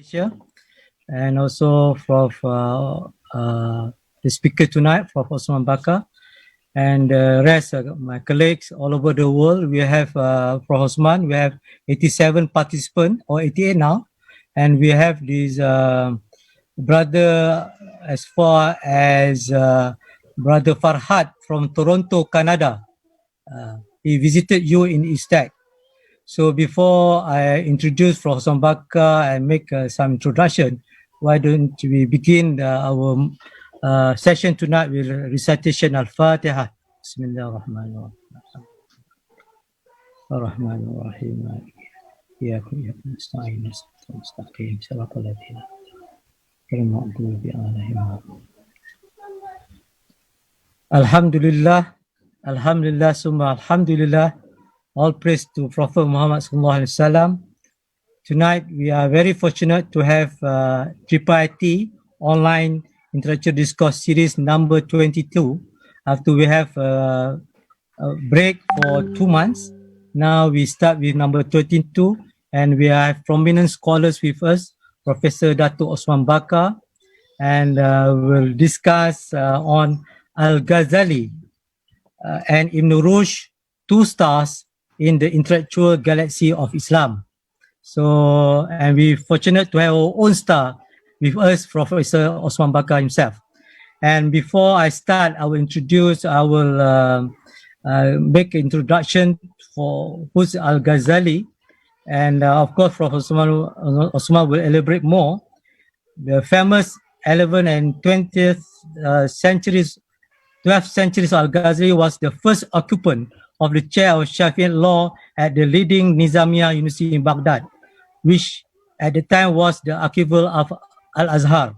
Malaysia, and also Prof, the speaker tonight, Prof. Osman Bakar, and the rest of my colleagues all over the world. We have Prof. Osman, we have 87 participants, or 88 now, and we have this brother as far as Brother Farhad from Toronto, Canada. He visited you in ISTAC. So before I introduce Prof. Osman Bakar and make some introduction, why don't we begin our session tonight with recitation Al-Fatiha. Bismillahirrahmanirrahim. Ar-Rahmanir-Rahim. Iyyakum nasta'in mustaqim siratal ladzina an'amta 'alaihim. Alhamdulillah, alhamdulillah, summa alhamdulillah. All praise to Prophet Muhammad sallallahu alaihi wasallam. Tonight we are very fortunate to have IIIT online intellectual discourse series number 22. After we have a break for 2 months, now we start with number 22, and we have prominent scholars with us, Professor Datuk Osman Bakar, and we'll discuss on Al-Ghazali and Ibn Rushd, 2 stars in the intellectual galaxy of Islam. So, and we're fortunate to have our own star with us, Professor Osman Bakar himself. And before I start, I will make an introduction for who's Al-Ghazali. And of course, Professor Osman will elaborate more. The famous 11th and 20th centuries, 12th centuries, Al-Ghazali was the first occupant of the chair of Shafi'i law at the leading Nizamiya University in Baghdad, which at the time was the equivalent of Al-Azhar.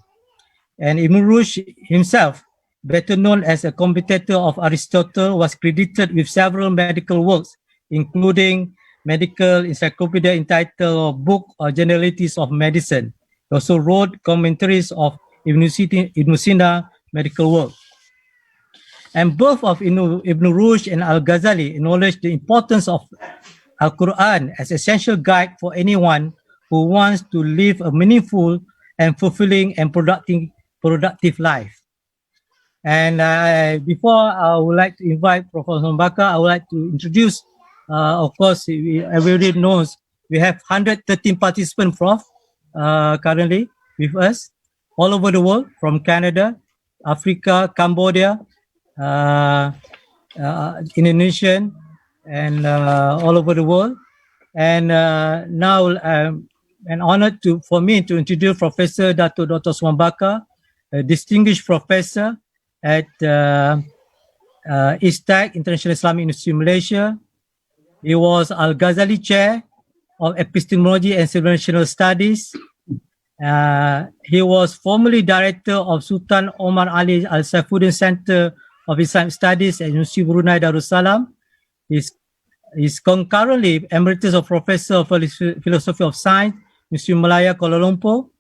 And Ibn Rushd himself, better known as a competitor of Aristotle, was credited with several medical works, including medical encyclopedia entitled Book or Generalities of Medicine. He also wrote commentaries of Ibn Sina medical work. And both of Ibn Rushd and Al-Ghazali acknowledge the importance of Al-Quran as essential guide for anyone who wants to live a meaningful and fulfilling and productive life. And before I would like to invite Professor Bakar, I would like to introduce, of course, everybody knows we have 113 participants, Prof, currently with us all over the world, from Canada, Africa, Cambodia, Indonesian, and all over the world. And now an honor for me to introduce Professor Dr. Osman Bakar, a distinguished professor at ISTAC, International Islamic University of Malaysia. He was Al-Ghazali Chair of Epistemology and Civilizational Studies. He was formerly director of Sultan Omar Ali Al Saifuddin Center of Islamic Studies at University of Brunei Darussalam. He's concurrently Emeritus of Professor of Philosophy of Science, University of Malaya, Kuala Lumpur.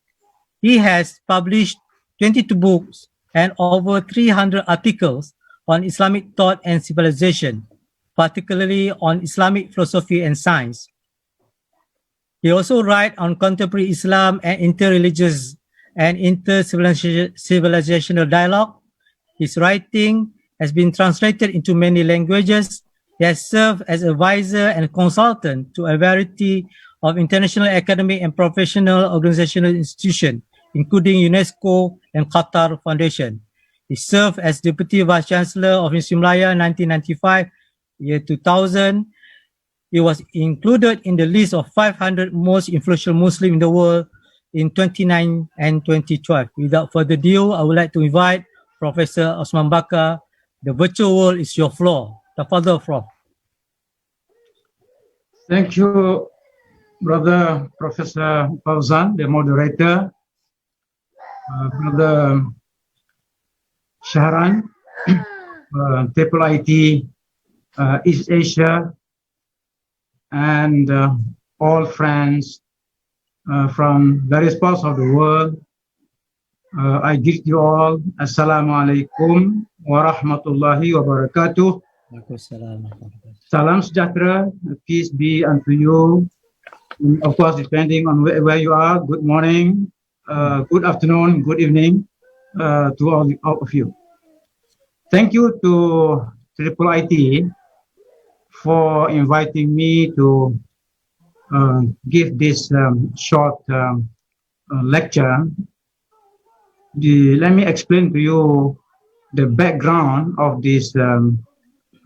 He has published 22 books and over 300 articles on Islamic thought and civilization, particularly on Islamic philosophy and science. He also writes on contemporary Islam and interreligious and inter-civilizational dialogue. His writing has been translated into many languages. He has served as advisor and consultant to a variety of international academic and professional organizational institutions, including UNESCO and Qatar Foundation. He served as Deputy Vice Chancellor of University of Malaya in 1995, year 2000. He was included in the list of 500 most influential Muslims in the world in 2009 and 2012. Without further ado, I would like to invite Professor Osman Bakar. The virtual world is your floor. Tafadhal, Prof. Thank you, Brother Professor Fauzan, the moderator, Brother Shahran, IIIT East Asia, and all friends from various parts of the world. I greet you all. Assalamu alaikum wa rahmatullahi wa barakatuh. Salam sejahtera, peace be unto you, Of course, depending on where you are, good morning, good afternoon, good evening to all of you. Thank you to IIIT for inviting me to give this short lecture. Let me explain to you the background of this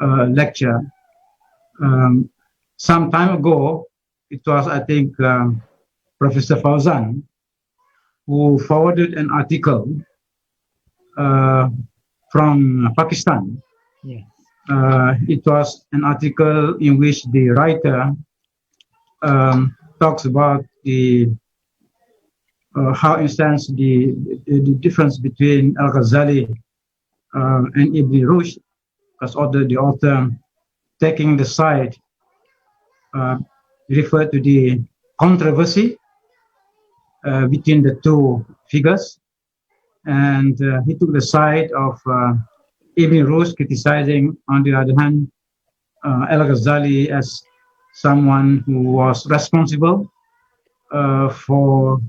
lecture. Some time ago, it was, I think, Professor Fauzan who forwarded an article from Pakistan. Yeah. It was an article in which the writer talks about how, in sense, the difference between Al-Ghazali and Ibn Rushd, because the author taking the side referred to the controversy between the two figures, and he took the side of Ibn Rushd, criticizing, on the other hand, Al-Ghazali as someone who was responsible for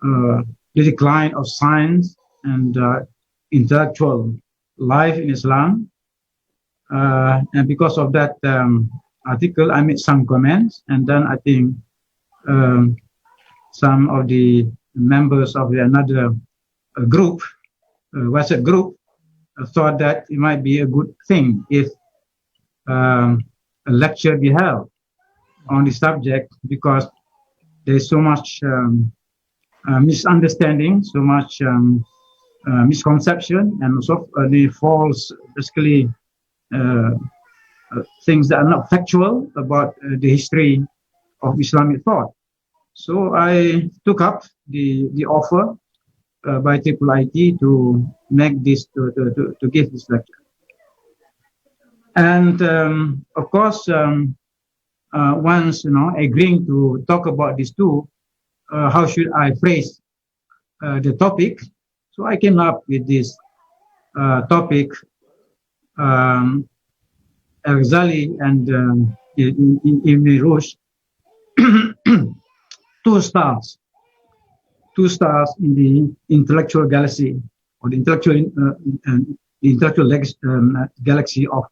the decline of science and intellectual life in Islam. And because of that article, I made some comments, and then I think some of the members of another group, WhatsApp group, thought that it might be a good thing if a lecture be held on the subject, because there's so much misunderstanding, so much misconception, and also the false, basically, things that are not factual about the history of Islamic thought. So I took up the offer by IIIT to make this, to give this lecture. And of course, once agreeing to talk about these two, how should I phrase the topic? So I came up with this topic, Al-Ghazali and Ibn Rushd, two stars in the intellectual galaxy, or the intellectual galaxy of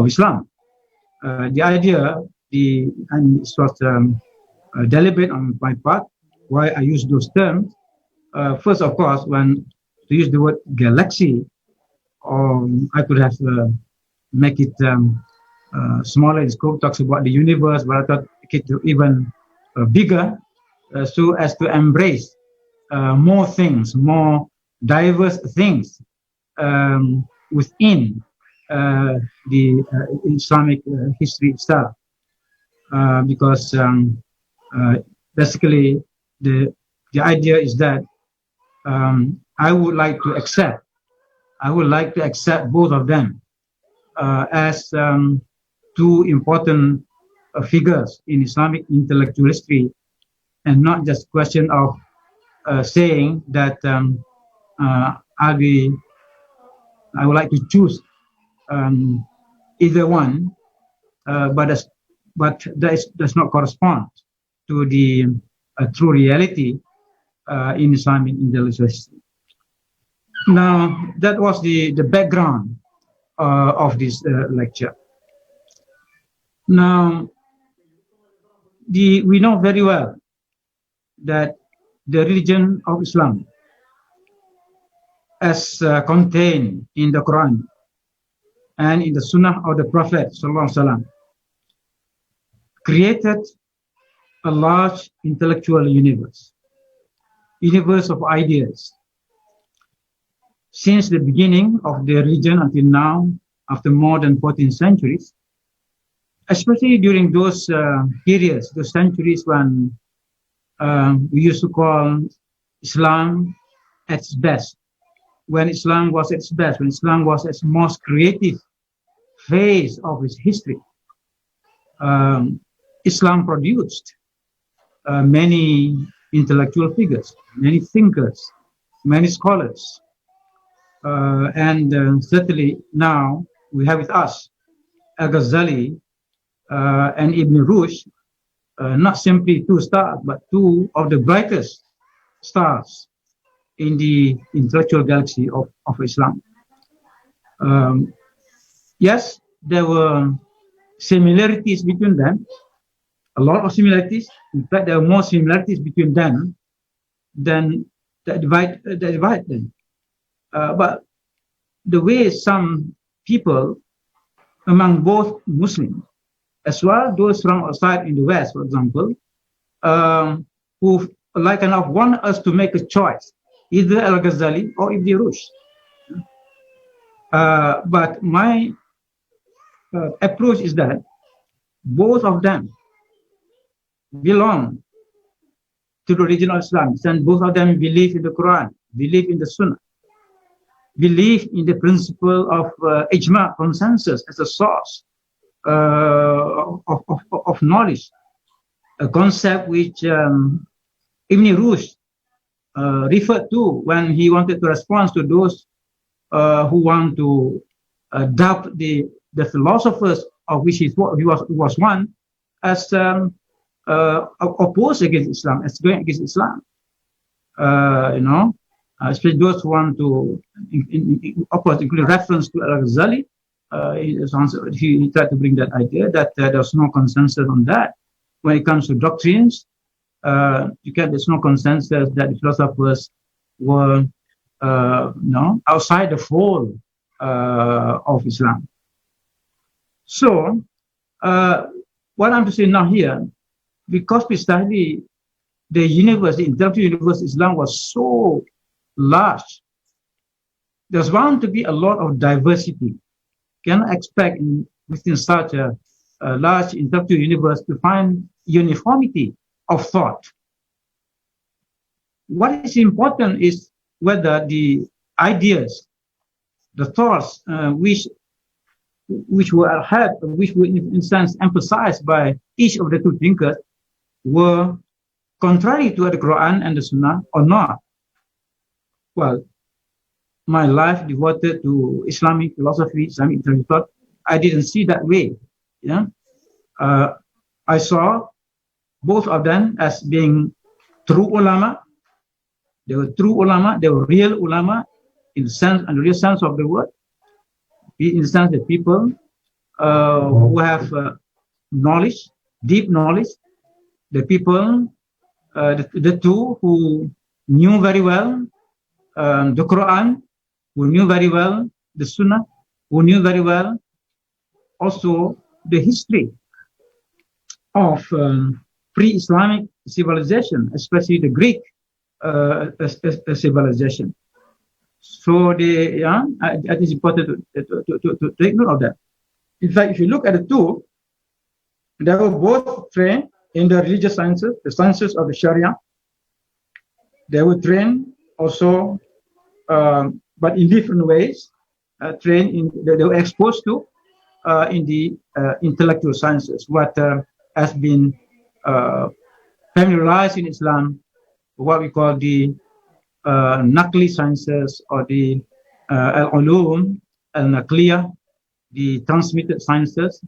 Islam. The idea, and it was deliberate on my part why I use those terms. First, of course, when to use the word galaxy, I could have make it smaller in scope, talks about the universe, but I thought it even bigger, so as to embrace more things, more diverse things within the Islamic history itself, because basically the idea is that I would like to accept both of them as two important figures in Islamic intellectual history, and not just question of saying that I would like to choose either one, but that does not correspond to the true reality in Islamic intellectual history. Now, that was the background of this lecture. Now, we know very well that the religion of Islam, as contained in the Quran and in the Sunnah of the Prophet ﷺ, created a large intellectual universe of ideas. Since the beginning of the religion until now, after more than 14 centuries, especially during those periods, those centuries when we used to call Islam at its best, when Islam was at its best, when Islam was its most creative phase of its history. Islam produced many intellectual figures, many thinkers, many scholars, and certainly now we have with us Al-Ghazali and Ibn Rushd, not simply two stars, but two of the brightest stars in the intellectual galaxy of Islam. Yes, there were similarities between them, a lot of similarities. In fact, there are more similarities between them than that divide them. But the way some people among both Muslims, as well those from outside in the West, for example, who like kind of want us to make a choice, either Al-Ghazali or Ibn Rushd. But my approach is that both of them belong to the original Islam, and both of them believe in the Quran, believe in the Sunnah, believe in the principle of ijma, consensus, as a source of knowledge, a concept which Ibn Rushd referred to when he wanted to respond to those who want to doubt the philosophers of which he was one, as opposed against Islam, as going against Islam. Especially those who want to, of course, include reference to Al-Ghazali. He tried to bring that idea that there's no consensus on that. When it comes to doctrines, there's no consensus that the philosophers were outside the fold of Islam. So, what I'm saying now here, because precisely the universe, the intellectual universe, Islam was so large, there's bound to be a lot of diversity. Cannot expect within such a large intellectual universe to find uniformity of thought. What is important is whether the ideas, the thoughts which were held, which were in sense emphasized by each of the two thinkers, were contrary to the Quran and the Sunnah or not. Well, my life devoted to Islamic philosophy, Islamic intellectual thought, I didn't see that way. I saw both of them as being true ulama. They were true ulama. They were real ulama in the real sense of the word. In the sense that people who have knowledge, deep knowledge, the people, the two who knew very well the Quran, who knew very well the Sunnah, who knew very well also the history of pre-Islamic civilization, especially the Greek civilization. So it is important to take note of that. In fact, if you look at the two, they were both trained in the religious sciences, the sciences of the Sharia. They were trained also, but in different ways, they were exposed to in the intellectual sciences, what has been familiarized in Islam, what we call the Naqli sciences, or the Al-Ulum, Al-Naqliya, the transmitted sciences,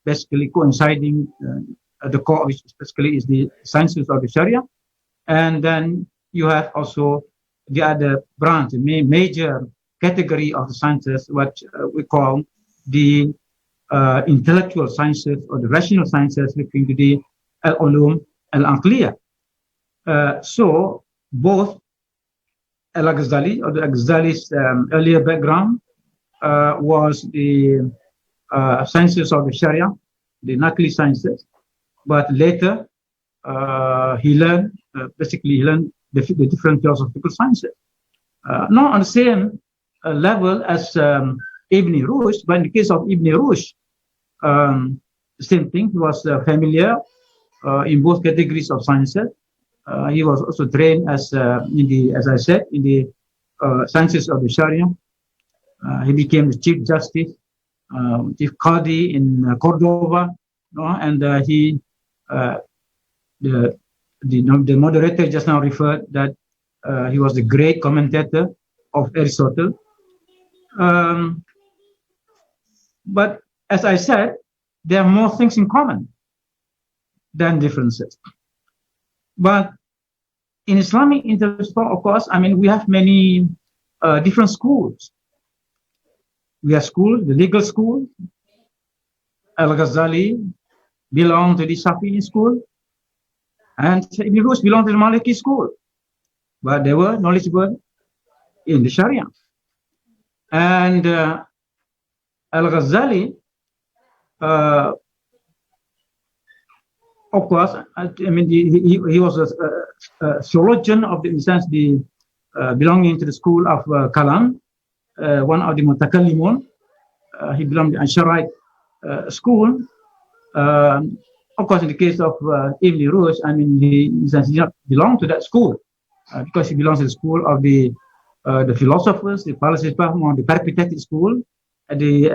basically coinciding the core, which basically is the sciences of the Sharia. And then you have also the other branch, the major category of the sciences, what we call the intellectual sciences or the rational sciences, referring to the Al-Ulum, Al-Aqliya. So both Al-Ghazali, or the Ghazali's earlier background was the sciences of the Sharia, the Naqli sciences, but later he learned the different philosophical sciences. Not on the same level as Ibn Rushd, but in the case of Ibn Rushd, same thing. He was familiar in both categories of sciences. He was also trained as I said, in the sciences of the Sharia. He became the Chief Justice, Chief Qadi in Cordoba, and the moderator just now referred that he was the great commentator of Aristotle. But as I said, there are more things in common. than differences. But in Islamic intellectual thought, of course, I mean, we have many different schools. We have schools, the legal school. Al-Ghazali belonged to the Shafi'i school, and Ibn Rushd belonged to the Maliki school. But they were knowledgeable in the Sharia. And Al-Ghazali, of course, I mean, he was a theologian of the, in the sense, the belonging to the school of Kalam, one of the Mutakallimun. He belonged to the Ansharite school. Of course, in the case of Ibn Rushd, I mean, he did not belong to that school because he belongs to the school of the philosophers, the philosophers among the peripatetic school, the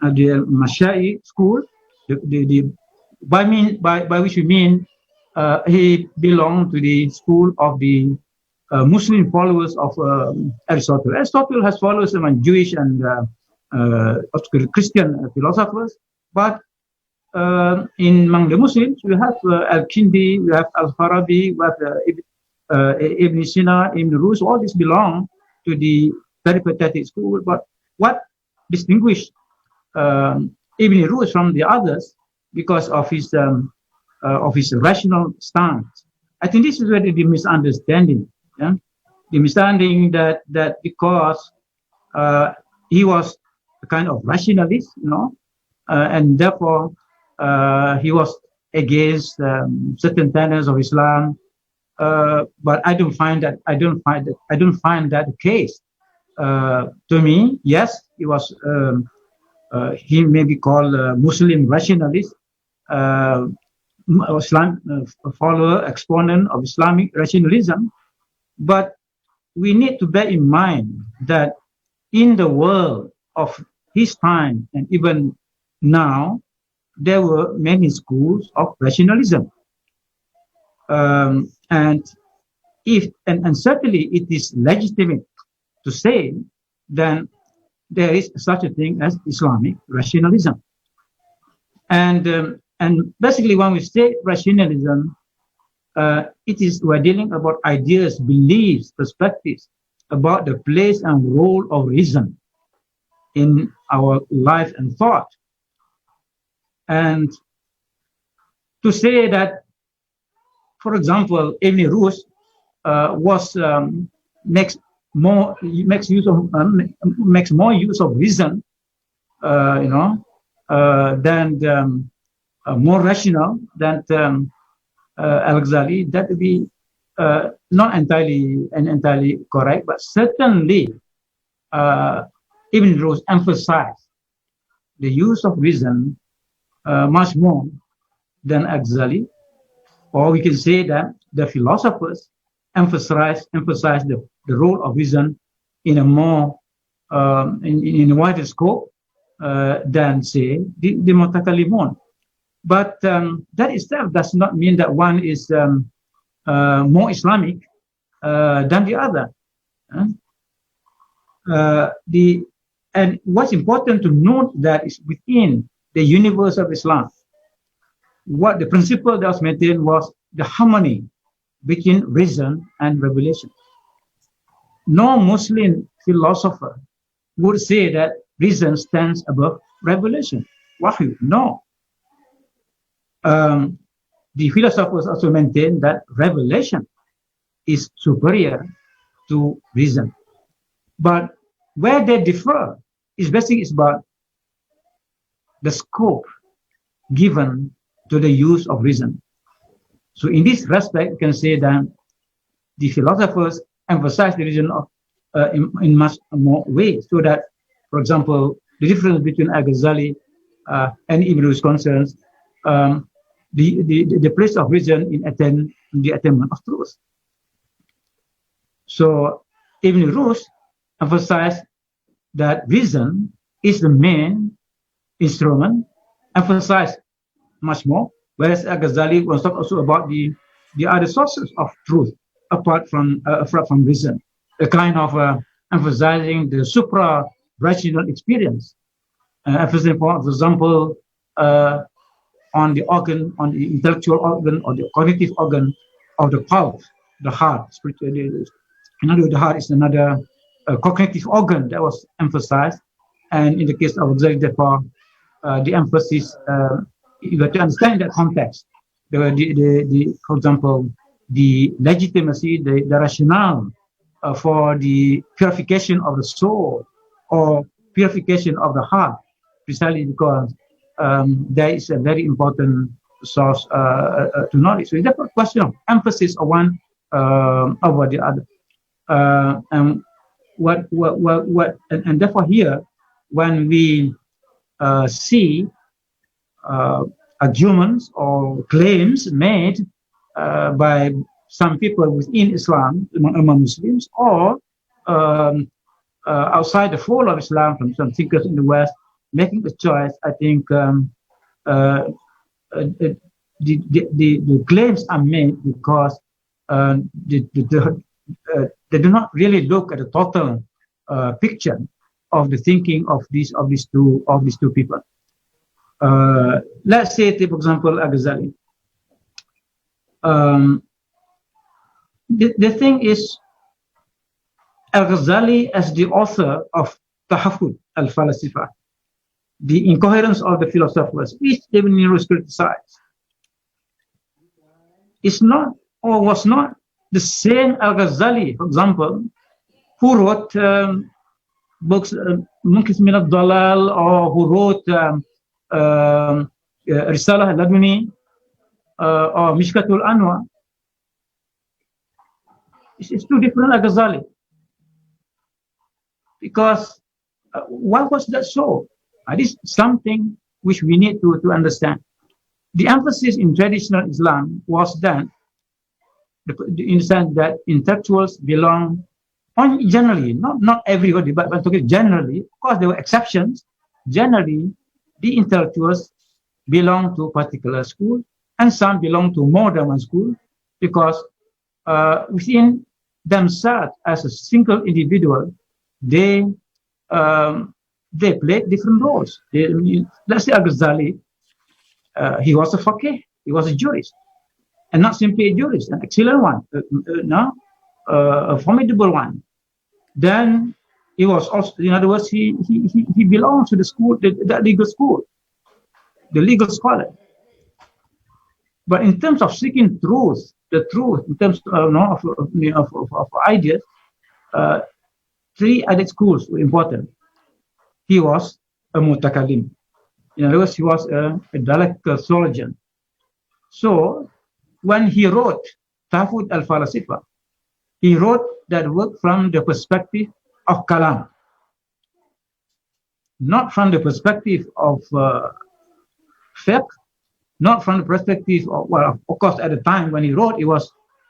Mashai school, by which we mean he belonged to the school of the Muslim followers of Aristotle. Aristotle has followers among Jewish and Christian philosophers, but among the Muslims, we have Al-Kindi, we have Al-Farabi, we have Ibn Sina, Ibn Rushd. All these belong to the peripatetic school. But what distinguished Ibn Rushd from the others, because of his rational stance, I think this is where the misunderstanding. Yeah? The misunderstanding that because he was a kind of rationalist, you know, and therefore he was against certain tenets of Islam. But I don't find that the case. To me, yes, he was. He may be called a Muslim rationalist, Islam follower, exponent of Islamic rationalism. But we need to bear in mind that in the world of his time and even now, there were many schools of rationalism. And certainly it is legitimate to say then there is such a thing as Islamic rationalism. And basically when we say rationalism, we're dealing about ideas, beliefs, perspectives about the place and role of reason in our life and thought. And to say that, for example, Ibn Rushd makes more use of reason, than more rational than Al-Ghazali. That would be not entirely correct, but certainly Ibn Rushd emphasized the use of reason much more than Al-Ghazali. Or we can say that the philosophers emphasize the role of reason in a more in a wider scope than, say, the Mutakallimun. But that itself does not mean that one is more Islamic than the other. And what's important to note that is within the universe of Islam, what the principle that was maintained was the harmony between reason and revelation. No Muslim philosopher would say that reason stands above revelation. Wahyu, no. The philosophers also maintain that revelation is superior to reason. But where they differ is basically about the scope given to the use of reason. So in this respect, you can say that the philosophers emphasize the reason in much more ways, so that, for example, the difference between Al-Ghazali and Ibn Rushd's concerns the place of reason in the attainment of truth. So Ibn Rushd emphasized that reason is the main instrument, emphasized much more, whereas Al-Ghazali was talking also about the other sources of truth apart from reason, a kind of emphasizing the supra-rational experience. For example, on the organ, on the intellectual organ or the cognitive organ of the pulse, the heart. In other words, the heart is another cognitive organ that was emphasized. And in the case of Ghazali, therefore, the emphasis, you got to understand that context. For example, the legitimacy, the rationale for the purification of the soul or purification of the heart, precisely because there is a very important source to knowledge. So it's a question of emphasis of one over the other. And therefore here, when we see arguments or claims made by some people within Islam, among Muslims, or outside the fold of Islam, from some thinkers in the West, making a choice, I think the claims are made because they do not really look at the total picture of the thinking of these two people. Let's say, for example, Al-Ghazali. The thing is, Al-Ghazali as the author of Tahafud al-Falasifa, the incoherence of the philosophers, which Ibn Rushd criticized, is not or was not the same Al-Ghazali, for example, who wrote books, Munkis min al-Dalal, or who wrote Risalah al-Laduni or Mishkatul Anwar. It's two different Al-Ghazali. Because why was that so? This is something which we need to understand. The emphasis in traditional Islam was that, in the sense that intellectuals belong, generally, not everybody, but generally, of course there were exceptions. Generally, the intellectuals belong to a particular school, and some belong to more than one school, because within themselves as a single individual, they played different roles. Let's say Al-Ghazali, he was a faqih, he was a jurist, and not simply a jurist, an excellent one, a formidable one. Then he was also, in other words, he belongs to the school, the legal school, the legal scholar. But in terms of seeking truth, the truth, in terms of ideas, three other schools were important. He was a mutakalim. In other words, he was a dialectical theologian. So when he wrote Tahafud al-Falasifa, he wrote that work from the perspective of kalam, not from the perspective of fiqh, not from the perspective of, well, of course, at the time when he wrote,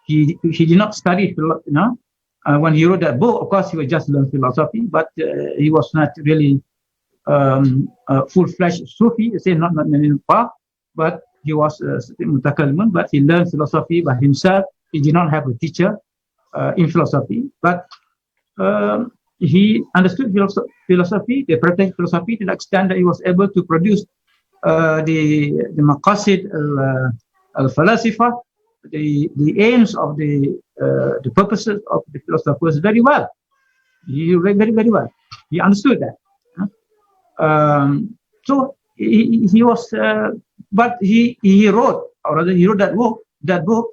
he did not study, when he wrote that book, of course, he was just learning philosophy, but he was not really full-fledged Sufi, say not in part, but he was mutakallimun, but he learned philosophy by himself. He did not have a teacher in philosophy, but he understood philosophy, the practical philosophy, to the extent that he was able to produce the maqasid al-falasifa, the aims of the purposes of the philosophers very well. He read very, very well. He understood that. So he was, but he wrote, or rather he wrote that book,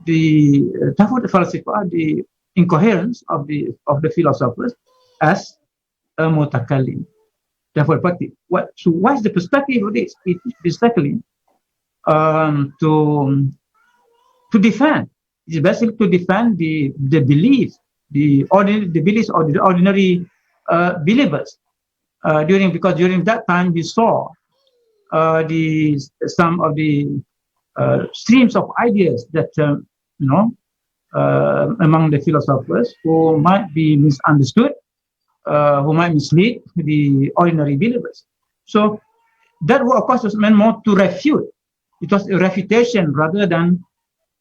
the Tahafud al-Falasifa, the incoherence of the philosophers, as a mutakallim. Therefore, so what is the perspective of this? It is basically to defend. It's basically to defend the beliefs, the beliefs of the ordinary believers. Because during that time we saw some of the streams of ideas that among the philosophers who might be misunderstood, who might mislead the ordinary believers. So that, of course, was meant more to refute. It was a refutation rather than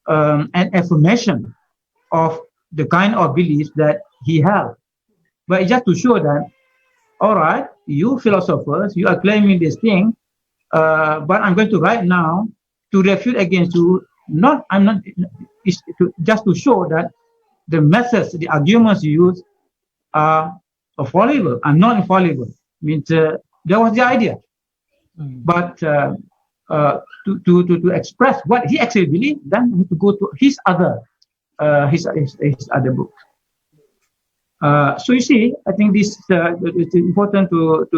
an affirmation of the kind of beliefs that he held. But just to show that, all right, you philosophers, you are claiming this thing, But I'm going to write now to refute against you. Just to show that the methods, the arguments you use are fallible and not infallible. Means that was the idea. But to express what he actually believed, then we have to go to his other book. So you see, I think this it's important to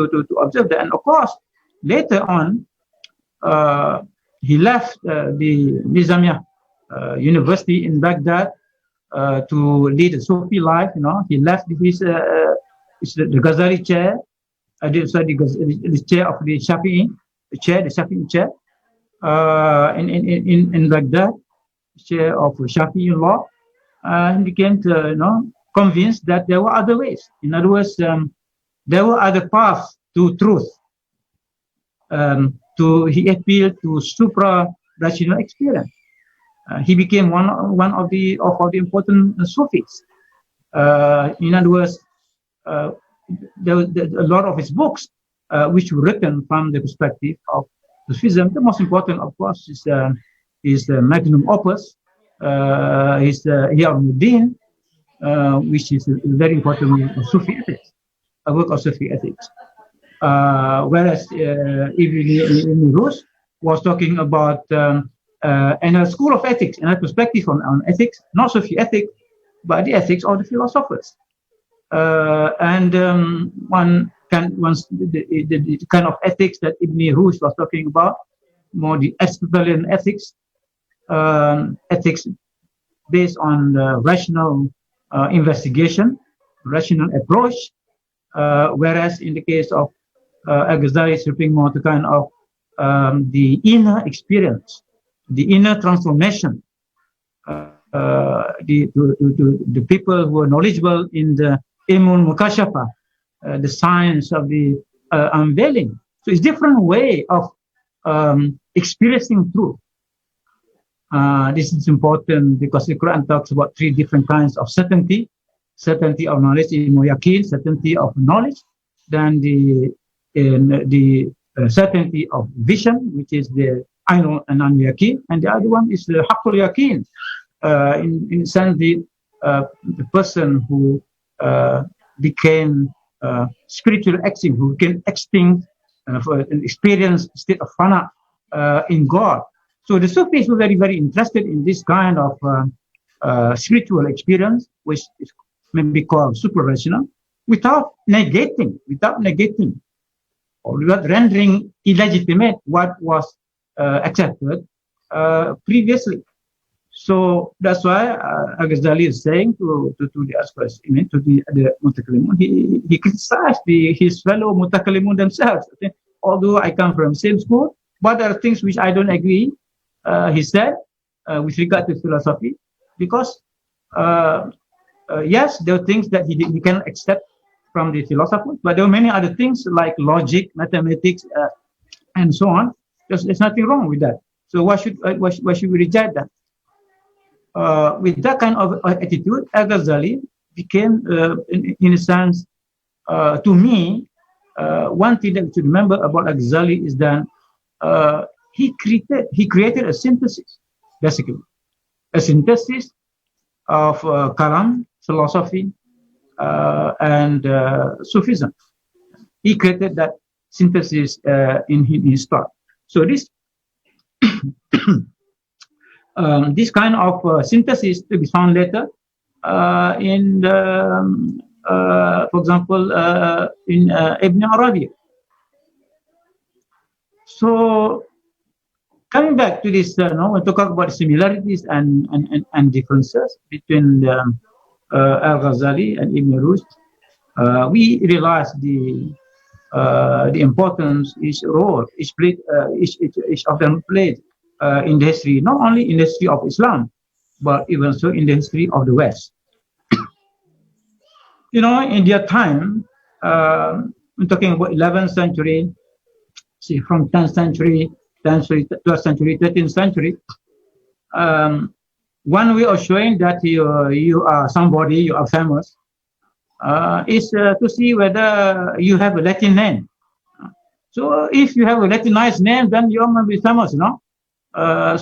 observe that. And of course, later on, he left the Nizamiya University in Baghdad to lead a Sufi life. He left the Ghazali chair, the chair of the Shafi'i chair, in Baghdad, chair of Shafi'i law, and became convinced that there were other ways. In other words, there were other paths to truth. He appealed to supra-rational experience. He became one of the important Sufis. In other words, there was a lot of his books which were written from the perspective of Sufism. The most important, of course, is the magnum opus, is Noordin, which is a very important work of Sufi ethics, a work of Sufi ethics. Whereas Ibn Rushd was talking about a school of ethics, and a perspective on ethics, not Sufi ethics, but the ethics of the philosophers. The kind of ethics that Ibn Rushd was talking about, more the Aristotelian ethics, ethics based on rational investigation, rational approach, whereas in the case of Al-Ghazali, is referring more to kind of the inner experience, the inner transformation. The people who are knowledgeable in the Ilmul Mukashafa, the science of the unveiling. So it's different way of experiencing truth. This is important because the Quran talks about three different kinds of certainty: certainty of knowledge, ilmu yaqeen, certainty of knowledge, then the certainty of vision, which is the ainul and yaqeen, and the other one is the haqqul yaqeen. In sense, the person who became spiritual extinct, who became extinct for an experienced state of fana in God. So the Sufis were very, very interested in this kind of spiritual experience, which is maybe called super-rational, without negating, or without rendering illegitimate what was accepted previously. So that's why Al-Ghazali is saying to the Asqas, to the Mutakallimun, he criticized his fellow Mutakallimun themselves. Okay? Although I come from the same school, but there are things which I don't agree, he said, with regard to philosophy, because yes, there are things that he cannot accept from the philosophers, but there are many other things like logic, mathematics, and so on. There's nothing wrong with that. So why should we reject that? With that kind of attitude, Al-Ghazali became, in a sense, to me, one thing that we should remember about Al-Ghazali is that he created a synthesis, basically, a synthesis of Kalam, philosophy, and Sufism. He created that synthesis in his thought. So this this kind of synthesis to be found later in, for example, in Ibn Arabi. So coming back to this, when to talk about similarities and differences between Al-Ghazali and Ibn Rushd, we realize the importance, each role, each of them played in the history, not only in the history of Islam, but even so in the history of the West. In their time, we're talking about 11th century, see, from 10th century, 12th century, 13th century, one way of showing that you are somebody, you are famous, is to see whether you have a Latin name. So if you have a Latinized name, then you will be famous,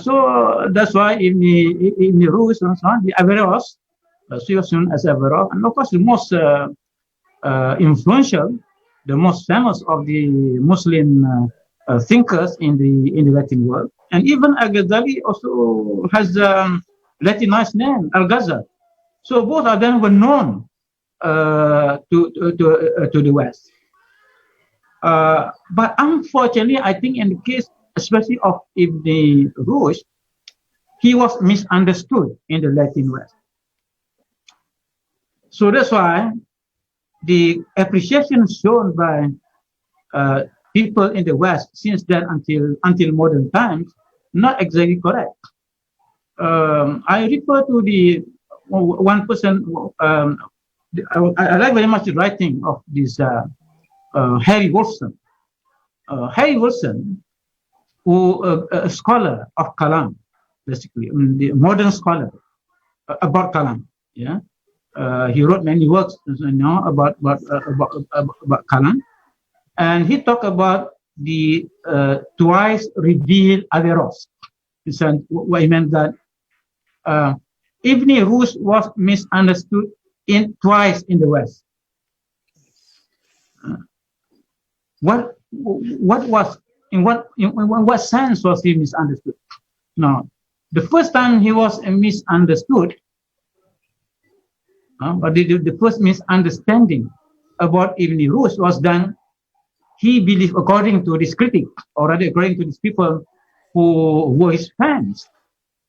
So that's why in the rules and so on, the Averroes, Susan as Averroes, and of course the most influential, the most famous of the Muslim thinkers in the Latin world, and even Al-Ghazali also has a Latinized name, Al-Ghazali. So both of them were known to the West. But unfortunately, I think in the case, especially of Ibn Rushd, he was misunderstood in the Latin West. So that's why the appreciation shown by people in the West since then until modern times, not exactly correct. I refer to the one person. I like very much the writing of this Harry Wilson. Harry Wilson, who a scholar of Kalam, basically, the modern scholar about Kalam. Yeah, he wrote many works, about Kalam, and he talked about the twice revealed Averroes. What he meant that Ibn Rushd was misunderstood twice in the West. What was in what sense was he misunderstood? Now, the first time he was misunderstood, or the first misunderstanding about Ibn Rushd was done. He believed, according to this critic, or rather according to these people who were his fans,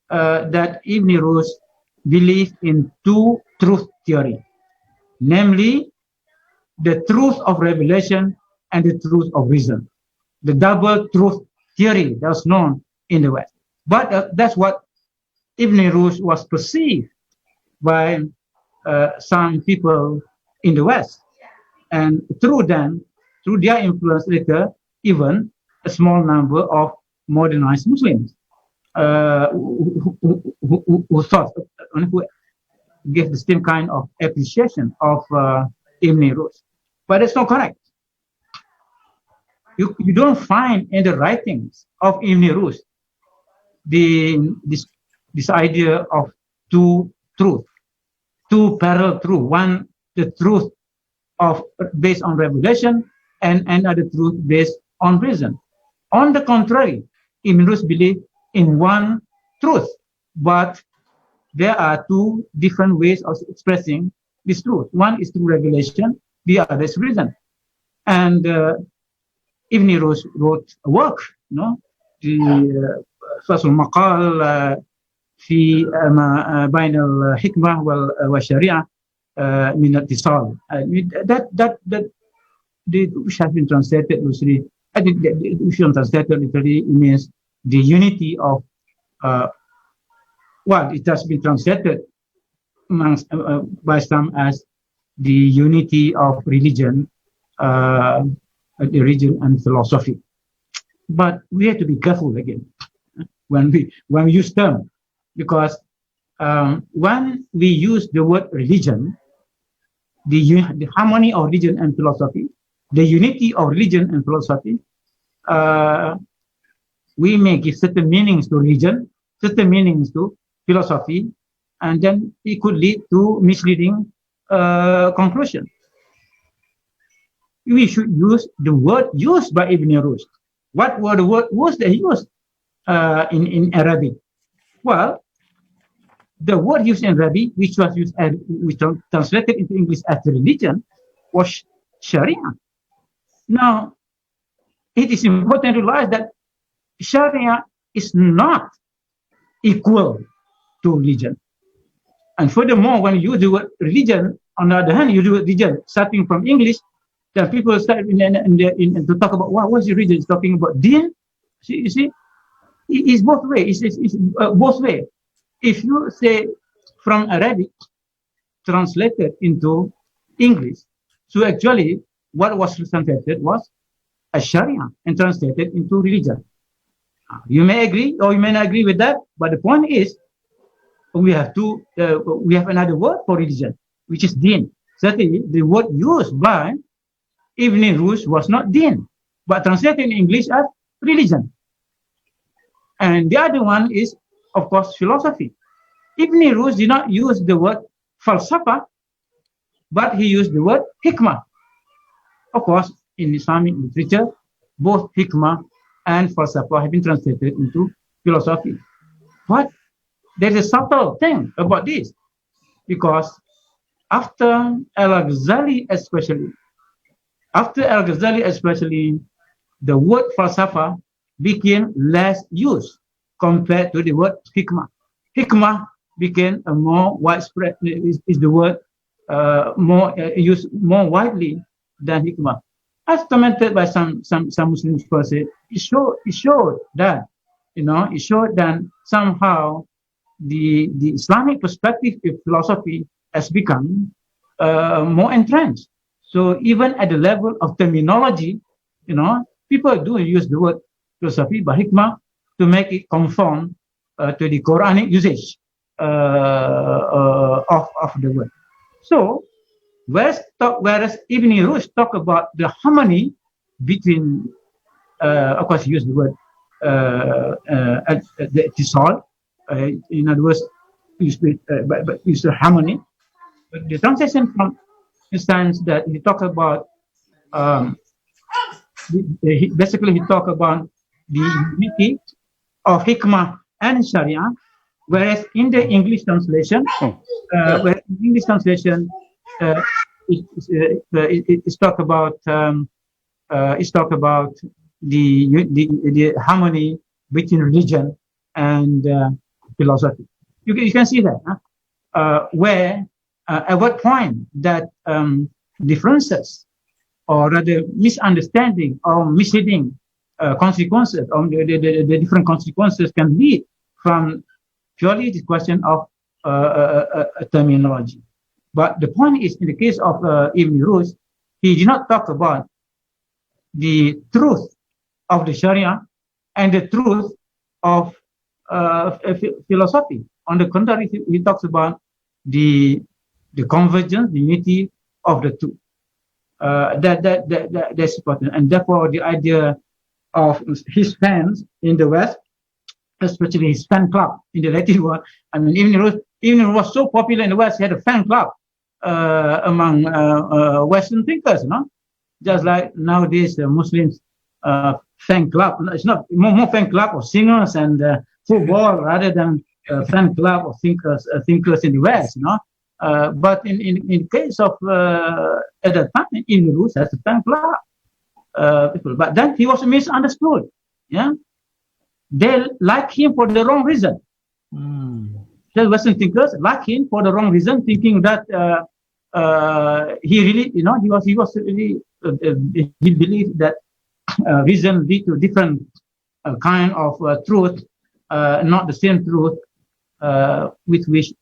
that Ibn Rushd believed in two truth theory, namely the truth of revelation and the truth of reason, the double truth theory that was known in the West. But that's what Ibn Rushd was perceived by some people in the West, and through their influence later, even a small number of modernized Muslims who thought, who gave the same kind of appreciation of Ibn Rushd. But it's not correct. You don't find in the writings of Ibn Rushd this idea of two truth, two parallel truth. One, the truth based on revelation, and another truth based on reason. On the contrary, Ibn Rushd believed in one truth, but there are two different ways of expressing this truth. One is through revelation, the other is reason. And Ibn Rushd wrote a work, the فصل المقال في بين الحكمة والشريعة من الاتصال. That which has been translated loosely. I think that which is translated literally means the unity of it has been translated by some as the unity of religion, religion and philosophy. But we have to be careful again when we use term, because when we use the word religion, the harmony of religion and philosophy, the unity of religion and philosophy, we may give certain meanings to religion, certain meanings to philosophy, and then it could lead to misleading conclusion. We should use the word used by Ibn Rushd. What were the words that he used in Arabic? Well, the word used in Arabic, which was used translated into English as religion, was Sharia. Now, it is important to realize that Sharia is not equal to religion. And furthermore, when you use the word religion, on the other hand, you do religion starting from English, then people start to talk about what's the religion? It's talking about din. You see, it's both ways. It's both ways. If you say from Arabic translated into English, so actually what was translated was a Sharia and translated into religion. You may agree or you may not agree with that, but the point is we have another word for religion, which is din. Certainly, the word used by Ibn Rushd was not din. but translated in English as religion. And the other one is, of course, philosophy. Ibn Rushd did not use the word falsafa, but he used the word hikmah. Of course, in Islamic literature, both hikmah and falsafa have been translated into philosophy. But there's a subtle thing about this, because after Al-Ghazali especially, the word falsafa became less used compared to the word hikmah. Hikmah became a more widespread, is the word used more widely than hikmah. As commented by some Muslims, it showed that, it showed that somehow the Islamic perspective of philosophy has become more entrenched. So even at the level of terminology, people do use the word philosophy, but hikmah, to make it conform to the Quranic usage of the word. So, whereas Ibn Rushd talk about the harmony between, of course, he used the word the ittisal, in other words, use the harmony. But the translation from instance that he talked about, basically he talked about the unity of hikmah and sharia, whereas in the English translation, it's talk about the harmony between religion and philosophy. You can see that where at what point that differences, or rather misunderstanding or misleading consequences, or the different consequences can lead from purely the question of terminology. But the point is, in the case of Ibn Rushd, he did not talk about the truth of the Sharia and the truth of philosophy. On the contrary, he talks about the convergence, the unity of the two. That's important, and therefore the idea of his fans in the West, especially his fan club in the Latin world. I mean, Ibn Rushd was so popular in the West, he had a fan club among Western thinkers, just like nowadays the Muslims fan club. It's not more fan club of singers and football rather than fan club of thinkers in the West, but in case of at that time, Ibn Rushd has a fan club. But then he was misunderstood. Yeah, they like him for the wrong reason. The Western thinkers like him for the wrong reason, thinking that he really, he believed that reason lead to different kind of truth, not the same truth with which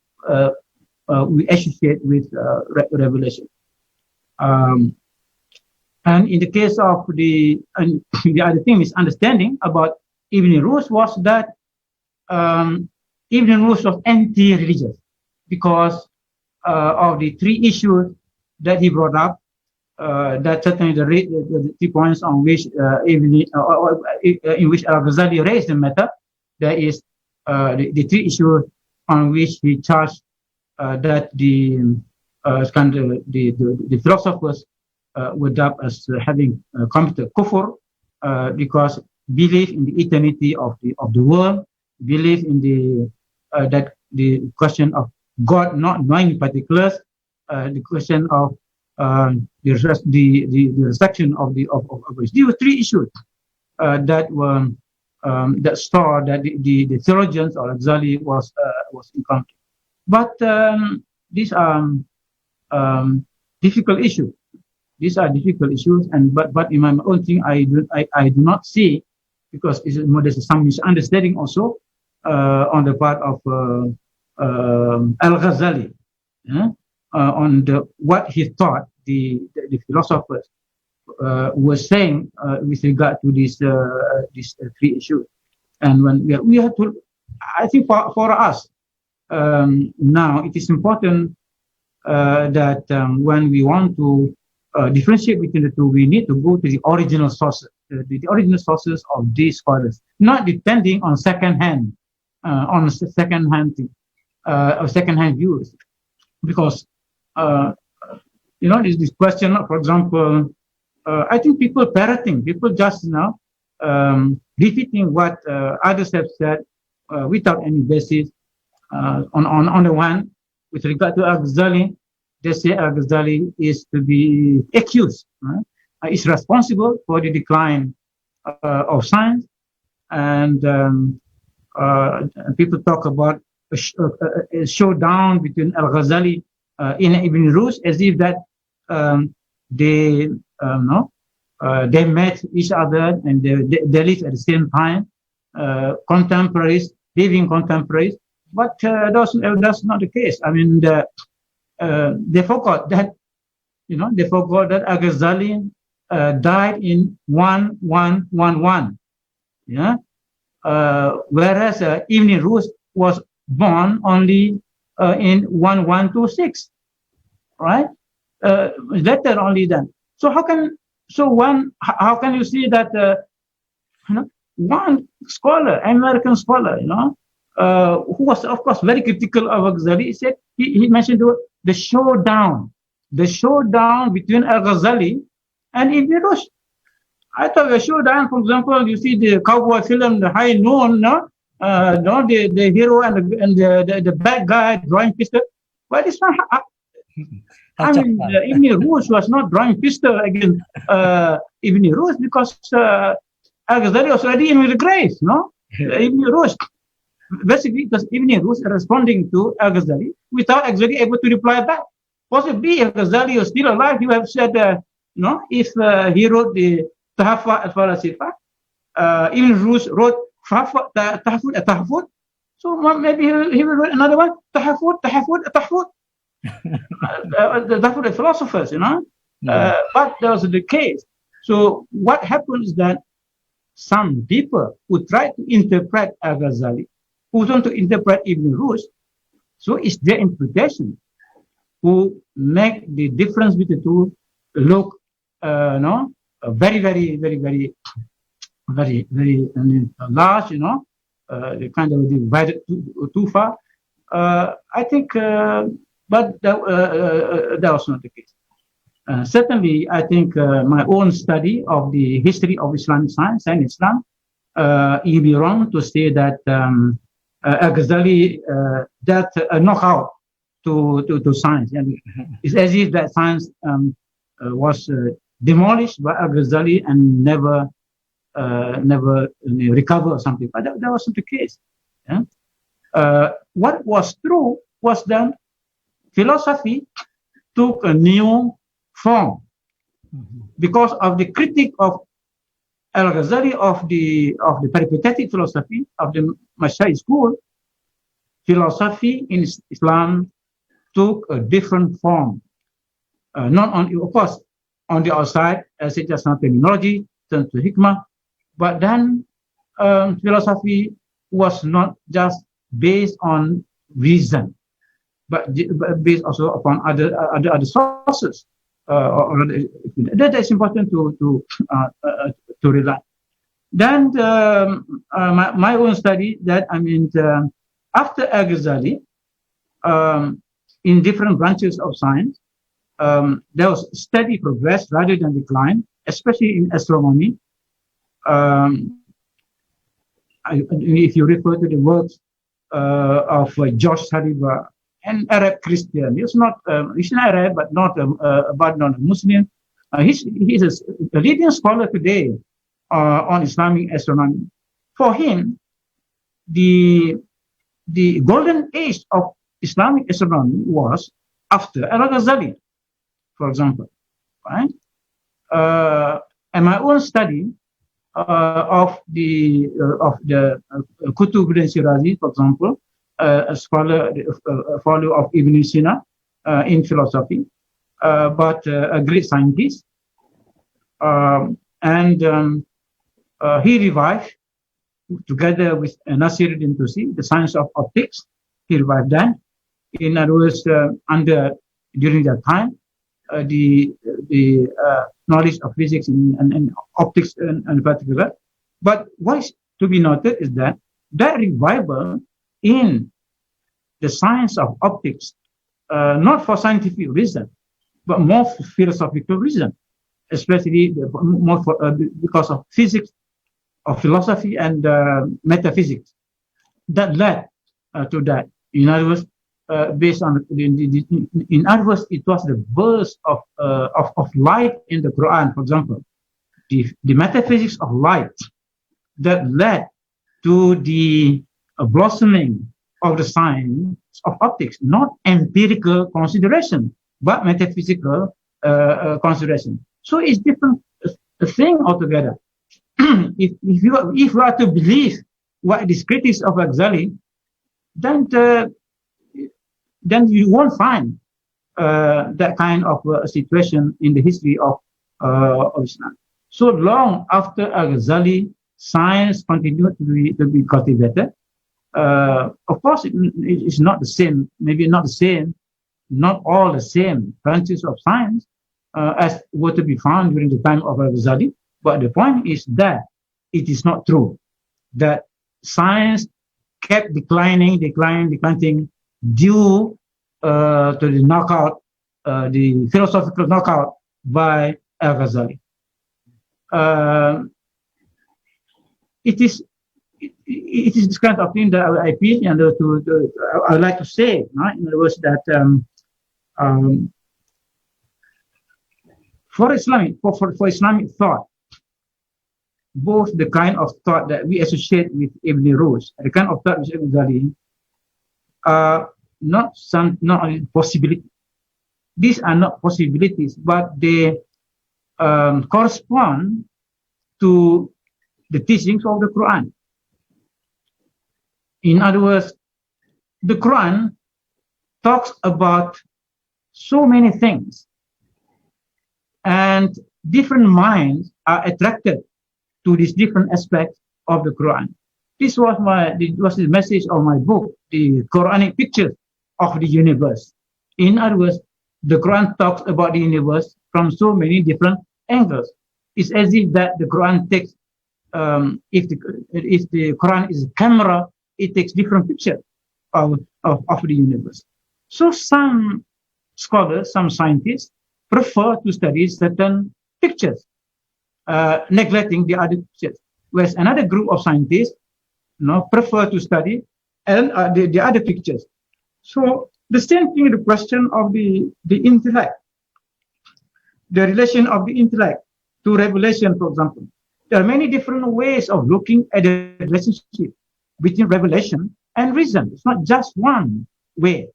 we associate with revelation. And in the case of the other thing, misunderstanding about Ibn Rushd was that Ibn Rushd was anti-religious because of the three issues that he brought up. That certainly the 3 points on which in which Al-Ghazali raised the matter. There is the 3 issues on which he charged that the philosophers were dubbed as having committed kufr because belief in the eternity of the world, belief in that the question of God not knowing particulars, the question of the reception of which. These were 3 issues that were that store that the theologians or Al-Ghazali was encountering. But these are difficult issues. These are difficult issues, and but in my own thing, I do not see, because there's some misunderstanding also on the part of Al-Ghazali on what he thought the philosophers were saying with regard to these 3 issues. And when we have to, I think for us now, it is important that when we want to differentiate between the two, we need to go to the original sources. the original sources of these scholars, not depending on second-hand views, because this question, for example, I think people parroting, people just repeating what others have said without any basis. On the one, with regard to Al-Ghazali, they say Al-Ghazali is to be accused, is responsible for the decline of science, and people talk about a showdown between Al-Ghazali and Ibn Rus, as if that they met each other and they lived at the same time, living contemporaries. But that's not the case. I mean, they forgot that, Al-Ghazali died in 1111. Yeah. Whereas Ibn Rus was born only in 1126, right? Later only then. So how can you see that one scholar, American scholar, who was of course very critical of Al-Ghazali, he said he mentioned the showdown between Al-Ghazali and Ibn Rus. I thought a showdown, for example, you see the cowboy film, The High Noon, the hero and the bad guy drawing pistol. But it's not. I mean, Ibn Rus was not drawing pistol against Ibn Rus because Al-Ghazali was already in the grave, no? Ibn Rus, basically, because Ibn Rus responding to Al-Ghazali without actually able to reply back. Possibly, if Ghazali was still alive, he would have said, if he wrote the Tahafut al-Falasifa, Ibn Rus wrote Tahafut al-Tahafut, so maybe he will write another one, Tahafut al-Tahafut, the Tahafut al-Philosophers, but that was the case. So what happens is that some people who try to interpret Al-Ghazali, who want to interpret Ibn Rus, so it's their interpretation who make the difference between the two look, very, very, very, very, very, very large, they kind of divided too far. I think, but that was not the case. Certainly, I think my own study of the history of Islamic science and Islam, it would be wrong to say that Al-Ghazali dealt a knockout to science. And it's as if that science was demolished by Al-Ghazali and never recovered or something. But that wasn't the case. Yeah? What was true was that philosophy took a new form because of the critique of Al-Ghazali of the peripatetic philosophy of the Mashai school. Philosophy in Islam took a different form. Not only, of course, on the outside, as it just not terminology, turns to hikmah, but then philosophy was not just based on reason, but based also upon other sources. That is important to realize. Then my own study that after Al-Ghazali, in different branches of science, there was steady progress rather than decline, especially in astronomy. If you refer to the works of George Saliba, an Arab Christian, he's an Arab, but not a Muslim. He's a leading scholar today on Islamic astronomy. For him, the golden age of Islamic astronomy was after Al-Ghazali, for example, right? And my own study of the Qutb al-Shirazi, for example, a scholar, a follower of Ibn Sina in philosophy, but a great scientist, and he revived together with Nasiruddin Tusi the science of optics. He revived that. In other words, during that time, the knowledge of physics and optics in particular. But what is to be noted is that revival in the science of optics, not for scientific reason, but more for philosophical reason, especially more for, because of physics, of philosophy and metaphysics, that led to that. In other words, based on in other words, it was the burst of light in the Quran, for example, the metaphysics of light that led to the blossoming of the science of optics, not empirical consideration, but metaphysical consideration. So it's different thing altogether. if you are to believe what these critics of Al-Ghazali, then you won't find that kind of situation in the history of Islam. So long after Al-Ghazali, science continued to be cultivated. Of course, it's not the same, maybe not the same, not all the same branches of science as were to be found during the time of Al-Ghazali. But the point is that it is not true that science kept declining due to the knockout, the philosophical knockout by Al-Ghazali. It is this kind of thing that I feel, and I would like to say, right? In other words, that for Islamic thought, both the kind of thought that we associate with Ibn Rushd and the kind of thought with Ibn Ghazali are not only possibility. These are not possibilities, but they correspond to the teachings of the Quran. In other words, the Quran talks about so many things, and different minds are attracted to these different aspects of the Quran. This was the message of my book, the Quranic pictures of the universe. In other words, the Quran talks about the universe from so many different angles. It's as if that the Quran takes, if the Quran is a camera, it takes different pictures of the universe. So some scholars, some scientists prefer to study certain pictures, neglecting the other pictures, whereas another group of scientists prefer to study the other pictures. So the same thing, the question of the intellect, the relation of the intellect to revelation, for example. There are many different ways of looking at the relationship between revelation and reason. It's not just one way.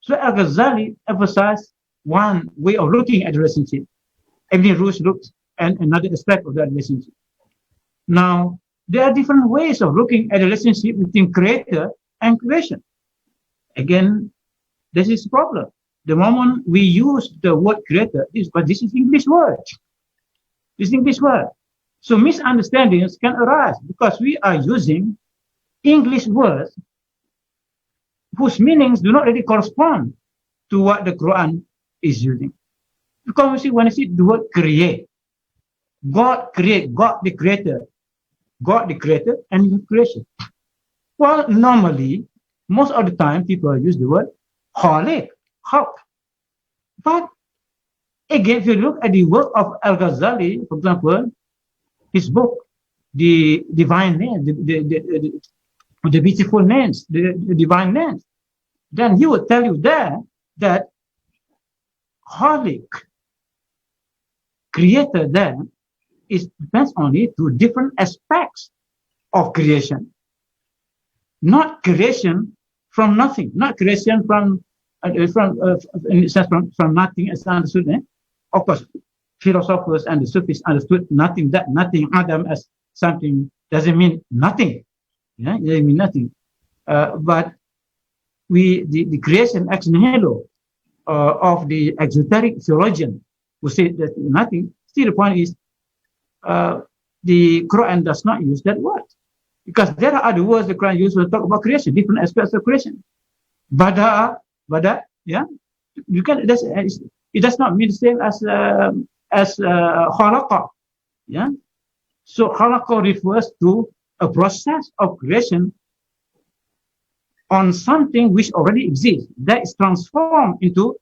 So Al-Ghazali emphasized one way of looking at the relationship. Ibn Rushd looked at another aspect of that relationship. Now, there are different ways of looking at the relationship between creator and creation. Again, this is the problem. The moment we use the word creator, but this is English word. This English word. So misunderstandings can arise because we are using English words whose meanings do not really correspond to what the Quran is using. Because you see, when I see the word create, God create, God the creator, and creation. Well, normally, most of the time, people use the word khaliq, Hulk. But again, if you look at the work of Al-Ghazali, for example, his book, the divine names, the beautiful names, the divine names, then he will tell you there that khaliq, creator, then depends only to different aspects of creation, not creation from nothing, not creation from nothing as understood. Of course, philosophers and the Sufis understood nothing. That nothing, Adam, as something doesn't mean nothing. Yeah, it doesn't mean nothing. But the creation ex nihilo of the exoteric theologian who said that nothing. Still, the point is, the Quran does not use that word because there are other words the Quran uses to talk about creation, different aspects of creation. Bada, yeah. You can. It does not mean the same as as khalaqa. Yeah. So khalaqa refers to a process of creation on something which already exists that is transformed into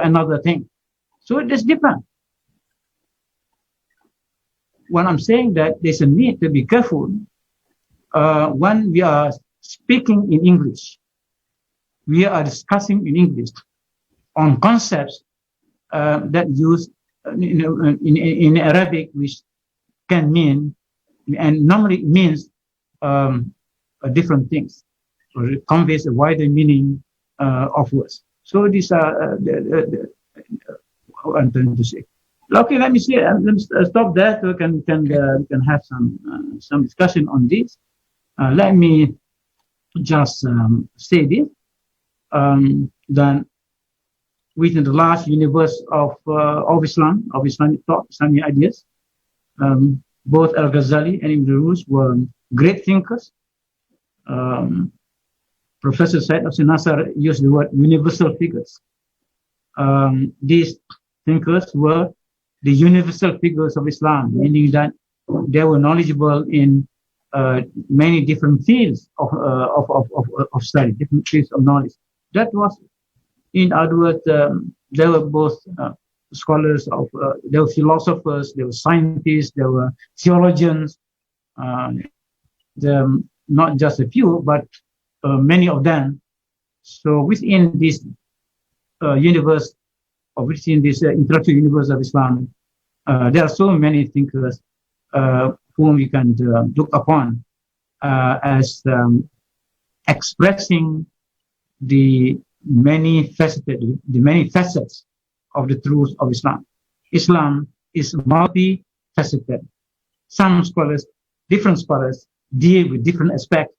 another thing. So it is different. When I'm saying that there's a need to be careful when we are speaking in English, we are discussing in English on concepts that use in Arabic, which can mean, and normally it means different things, or it conveys a wider meaning of words. So these are what I'm trying to say. Okay, let me see. Let me stop there so we can have some discussion on this. Let me just say this. Then within the large universe of Islam, of Islamic thought, Islamic ideas, both Al-Ghazali and Ibn were great thinkers. Professor Said Hussein Nasser used the word universal figures. These thinkers were the universal figures of Islam, meaning that they were knowledgeable in many different fields of study, different fields of knowledge. That was, in other words, they were both scholars of, they were philosophers, they were scientists, they were theologians, not just a few, but many of them. So within this universe, or within this intellectual universe of Islam, there are so many thinkers whom we can look upon as expressing the many facets of the truth of Islam. Islam is multifaceted. Some scholars, different scholars, deal with different aspects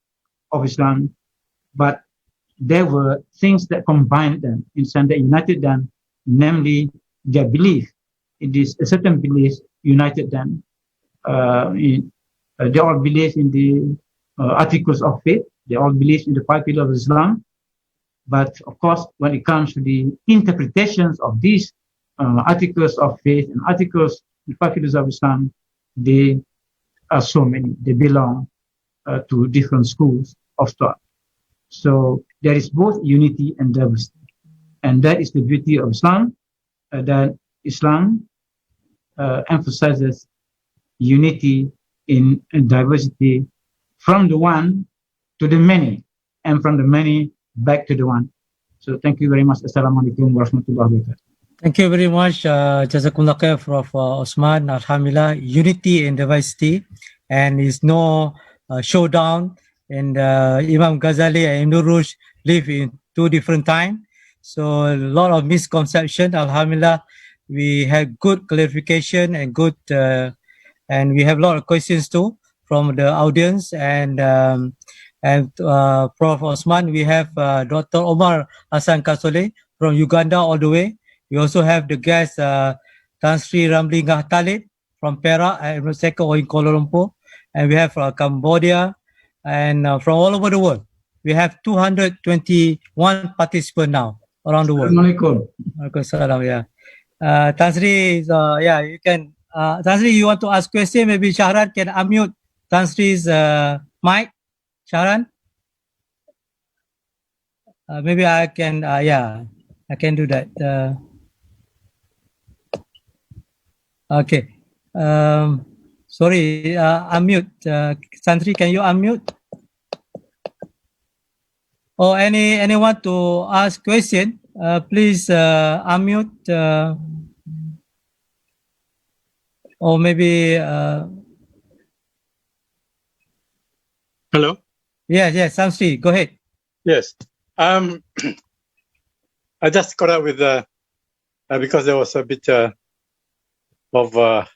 of Islam, but there were things that combined them, in some that united them, namely their belief. It is a certain belief united them. They all believe in the articles of faith. They all believe in the 5 pillars of Islam. But of course, when it comes to the interpretations of these articles of faith and articles, the 5 pillars of Islam, they are so many. They belong to different schools of thought. So there is both unity and diversity. And that is the beauty of Islam, that Islam emphasizes unity in diversity, from the one to the many, and from the many back to the one. So thank you very much. Assalamualaikum warahmatullahi wabarakatuh. Thank you very much, Jazakumullah khair, Prof. Osman. Alhamdulillah, unity in diversity, and is no showdown. And Imam Ghazali and Ibn Rushd live in 2 different times. So a lot of misconception. Alhamdulillah, we had good clarification and good, and we have a lot of questions too from the audience. And Prof. Osman, we have Dr. Omar Hassan Kasole from Uganda all the way. We also have the guest Tan Sri Ramli Ngah Talib from Perak and or in Kuala Lumpur. And we have Cambodia and from all over the world. We have 221 participants now around the world. Assalamualaikum. Waalaikumsalam, yeah. Tan Sri, yeah, you can, Tan Sri, you want to ask question? Maybe Shahran can unmute Tan Sri's mic. Shahran? Maybe I can, yeah, I can do that. Okay. Sorry, unmute. Tan Sri, can you unmute? Or anyone to ask question, please unmute. Or maybe. Hello. Yes, Tan Sri, go ahead. Yes. I just got out with because there was a bit of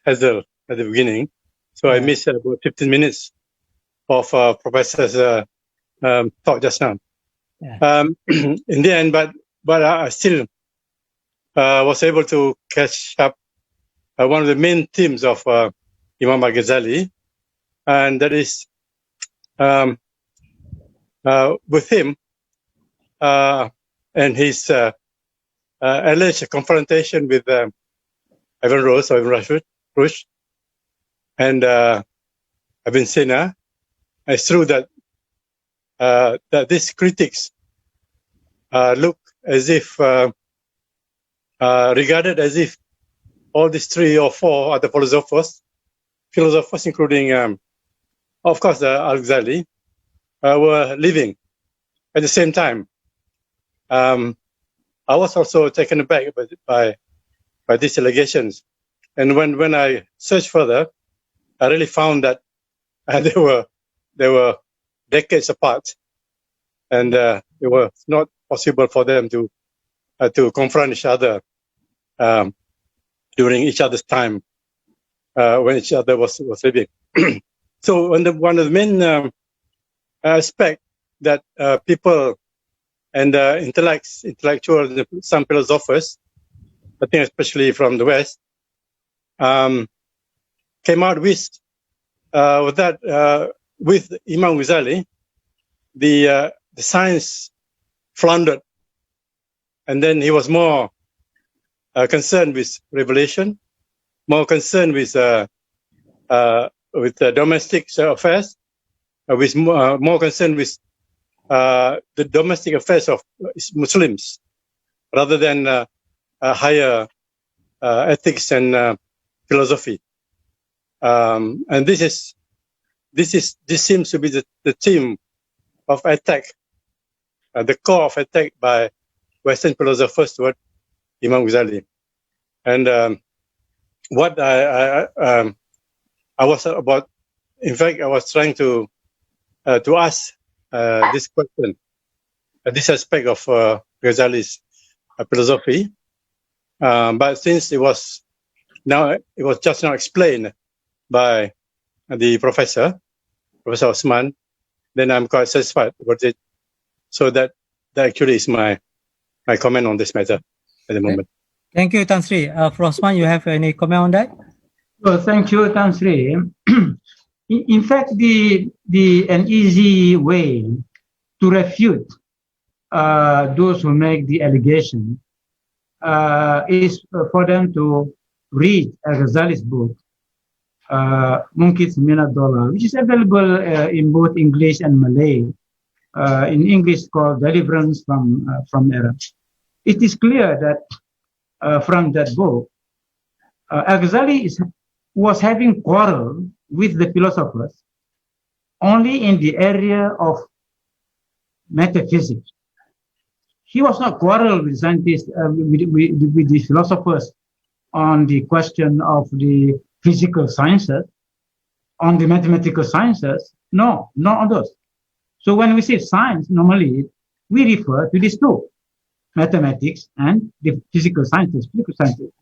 hassle at the beginning, so I missed about 15 minutes of Professor's talk just now. Yeah. In the end, but I still was able to catch up one of the main themes of Imam Al-Ghazali, and that is with him and his alleged confrontation with Ivan Rose or Ivan Rush and Ibn Sina. It's true that that these critics look as if regarded as if all these 3 or 4 other philosophers, including, of course, Al-Ghazali, were living at the same time. I was also taken aback by these allegations, and when I searched further, I really found that they were decades apart, and it was not possible for them to confront each other during each other's time when each other was living. So one of the main aspects that people and intellectuals, some philosophers, I think especially from the West, came out with that with Imam Ghazali, the science floundered, and then he was more concerned with revelation, more concerned with domestic affairs, with more concerned with the domestic affairs of Muslims, rather than higher ethics and philosophy. And this seems to be the theme of attack, the core of attack by Western philosophers toward Imam Ghazali. And what I was about, in fact, I was trying to ask this question, this aspect of Ghazali's philosophy, but since it was just now explained by the Professor Osman, then I'm quite satisfied with it. So that actually is my comment on this matter at the moment. Thank you, Tan Sri. Prof. Osman, you have any comment on that? Well, thank you, Tan Sri. In fact, an easy way to refute those who make the allegation is for them to read Al-Ghazali's book, Munkit Minad-Dollar, which is available in both English and Malay. In English, called Deliverance from Error. It is clear that from that book, Al-Ghazali was having quarrel with the philosophers only in the area of metaphysics. He was not quarrel with scientists, with the philosophers on the question of the physical sciences, on the mathematical sciences. No, not on those. So when we say science, normally we refer to these two, mathematics and the physical sciences.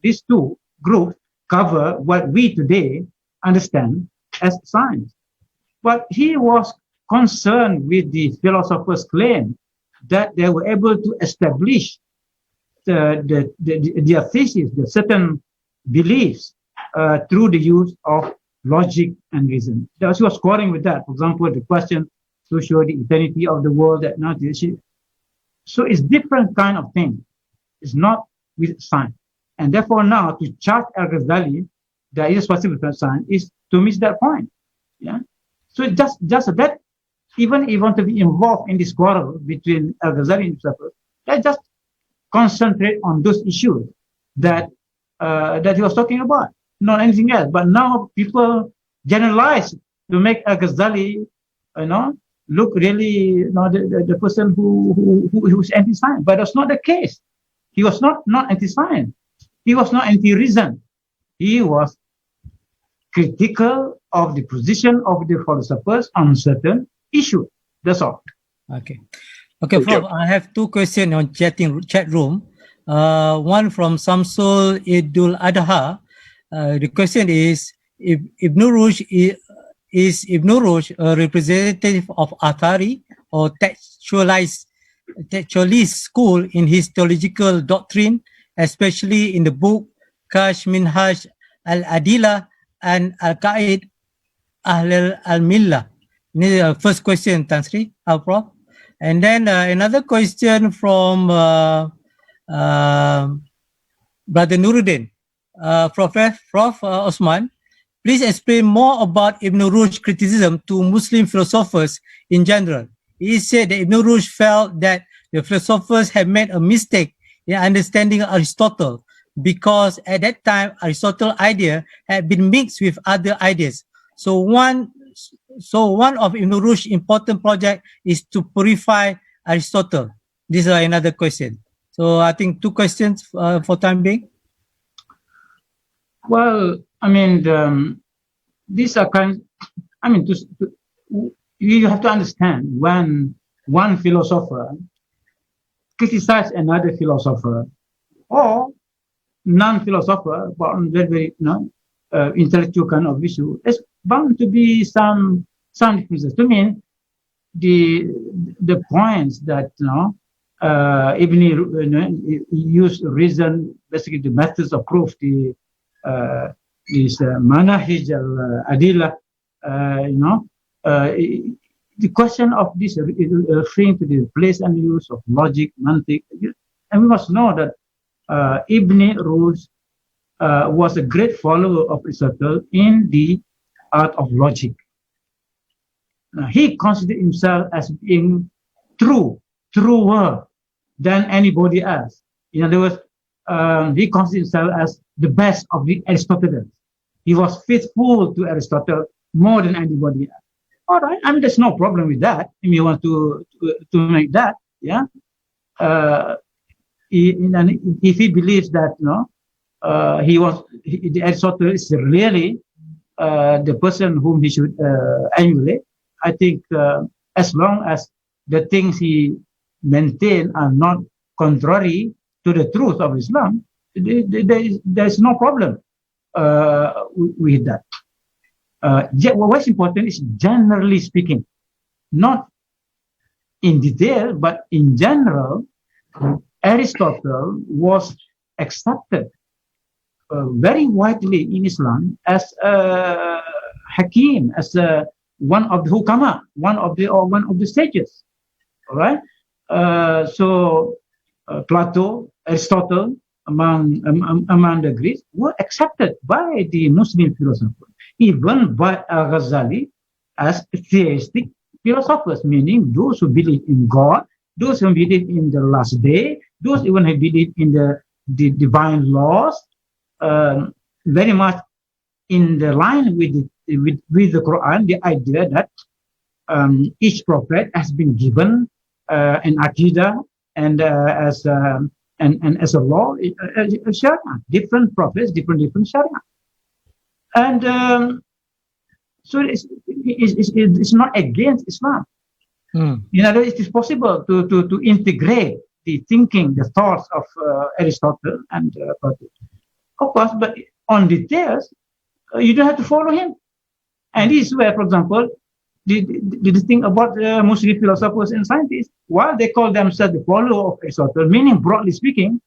These two groups cover what we today understand as science. But he was concerned with the philosophers' claim that they were able to establish their thesis, their certain beliefs, through the use of logic and reason. He was quarreling with that. For example, the question to show the eternity of the world that not the issue. So it's different kind of thing. It's not with science. And therefore now to charge Al-Ghazali that is possible with science is to miss that point. Yeah. So just that, even if you want to be involved in this quarrel between Al-Ghazali and himself, let's just concentrate on those issues that he was talking about, not anything else. But now people generalize to make Al-Ghazali, look really, the person who's anti-science. But that's not the case. He was not anti-science. He was not anti-reason. He was critical of the position of the philosophers on certain issues. That's all. Okay, Prof, I have two questions on chat room. One from Samsul Idul Adha. The question is, if Ibn Rushd is Ibn Rushd a representative of Athari or textualist school in his theological doctrine, especially in the book Kash Minhaj al-Adila and Al-Qaid Ahl al-Millah? First question, Tan Sri, Prof. And then another question from Brother Noordin. Prof. Osman, please explain more about Ibn Rushd's criticism to Muslim philosophers in general. He said that Ibn Rushd felt that the philosophers had made a mistake in understanding Aristotle because at that time Aristotle's idea had been mixed with other ideas. So one of Ibn Rushd's important project is to purify Aristotle. This is another question. So I think two questions for time being. Well, I mean, these are you have to understand when one philosopher criticizes another philosopher or non-philosopher, but on very intellectual kind of issue, there's bound to be some differences. To me, the points that Ibn used reason, basically the methods of proof, this manahij al-adillah, the question of this referring to the place and use of logic, mantiq, and we must know that Ibn Rushd was a great follower of Aristotle in the art of logic. He considered himself as being truer than anybody else. In other words, he considered himself as the best of the Aristotelians. He was faithful to Aristotle more than anybody else. All right, I mean, there's no problem with that. If you want to make that, yeah. If he believes that Aristotle is really the person whom he should emulate, I think as long as the things he maintains are not contrary to the truth of Islam, there's no problem with that. What's important is generally speaking, not in detail, but in general, Aristotle was accepted very widely in Islam as a hakim, as one of the hukama, one of the sages. All right. So Plato, Aristotle, among the Greeks, were accepted by the Muslim philosophers, even by Al-Ghazali as theistic philosophers, meaning those who believe in God, those who believe in the last day, those even who believe in the divine laws, very much in the line with the Quran, the idea that each prophet has been given an aqidah and as a law, a sharia. Different prophets, different sharia, and so it's not against Islam. In other words, it is possible to integrate the thinking, the thoughts of Aristotle and Plato. Of course, but on details, you don't have to follow him. And this is where, for example, the thing about Muslim philosophers and scientists, while they call themselves the follower of Aristotle, meaning broadly speaking,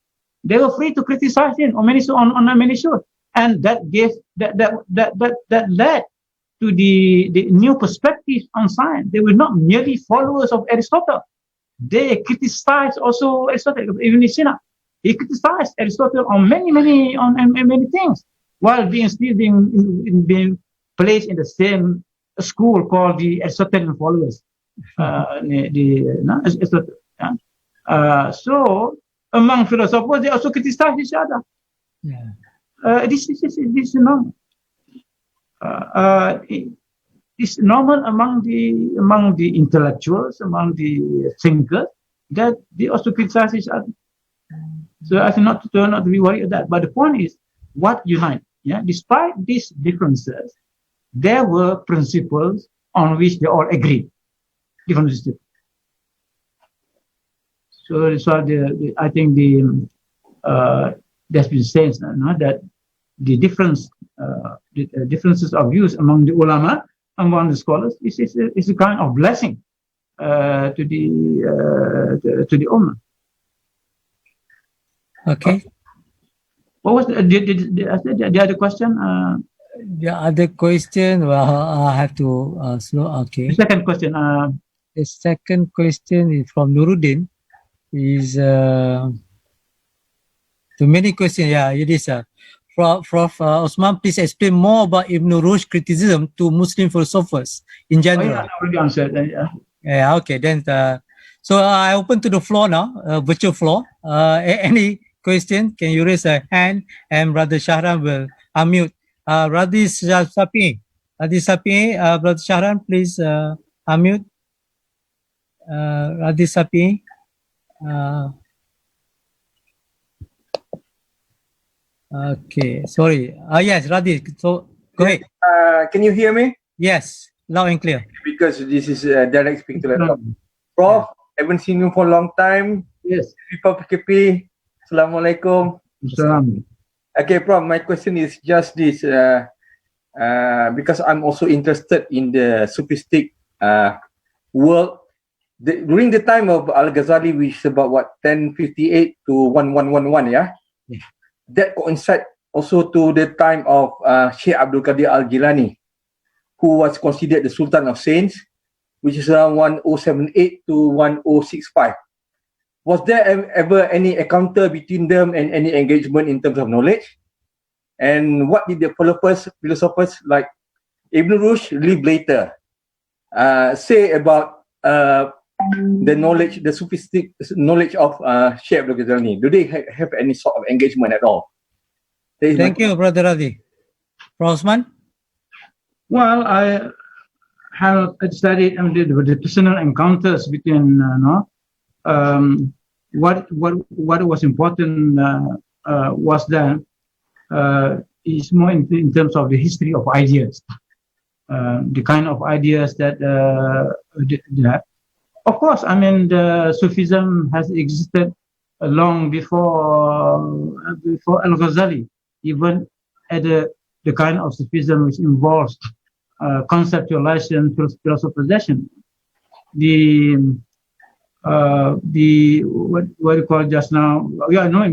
they were free to criticize him on many issues, and that led to the new perspectives on science. They were not merely followers of Aristotle. They criticized also Aristotle. Even Sina, he criticized Aristotle on many things, while being placed in the same school called the Aristotelian followers. So among philosophers, they also criticize each other. Yeah. This is normal. It's normal among the intellectuals, among the thinkers, that they also criticize each other. So I think not to be worried about that. But the point is, what unites? Yeah, despite these differences, there were principles on which they all agreed. Different principles. So I think there's been said that the differences of views among the ulama, among the scholars, is a kind of blessing to the ummah. Okay. What was the other question? The other question, well, I have to okay. The second question. The second question is from Noordin. Is Too many questions. Yeah, it is. Prof. Osman, please explain more about Ibn Rushd's criticism to Muslim philosophers in Oh, general. yeah, I already answered. Yeah. Yeah, okay. Then, so I open to the floor now, virtual floor. Any question? Can you raise a hand? And Brother Shahran will unmute. Radis Sapi, Brother Shahran, please unmute. Radis Sapi. Okay, sorry. Yes, Radis. So go ahead. Can you hear me? Yes, loud and clear. Because this is direct speak to laptop. Islam. Prof, haven't seen you for a long time. Yes. People PKP. Assalamualaikum. Islam. Okay, Prof, my question is just this. Because I'm also interested in the sophistic world. During the time of Al-Ghazali, which is about what, 1058 to 1111, yeah? That coincide also to the time of Sheikh Abdul Qadir Al-Jilani, who was considered the Sultan of Saints, which is around 1078 to 1065. Was there ever any encounter between them and any engagement in terms of knowledge? And what did the philosophers like Ibn Rushd lived later say about the knowledge, the sophistic knowledge of Sheikh Abdul Ghazali? Do they have any sort of engagement at all? Thank you, Brother Radi. Osman? Well, I have studied the personal encounters between what was important was that is more in terms of the history of ideas, the kind of ideas that of course, I mean, the Sufism has existed long before Al-Ghazali, even at the kind of Sufism which involves conceptualization, philosophization. What you call just now, we are more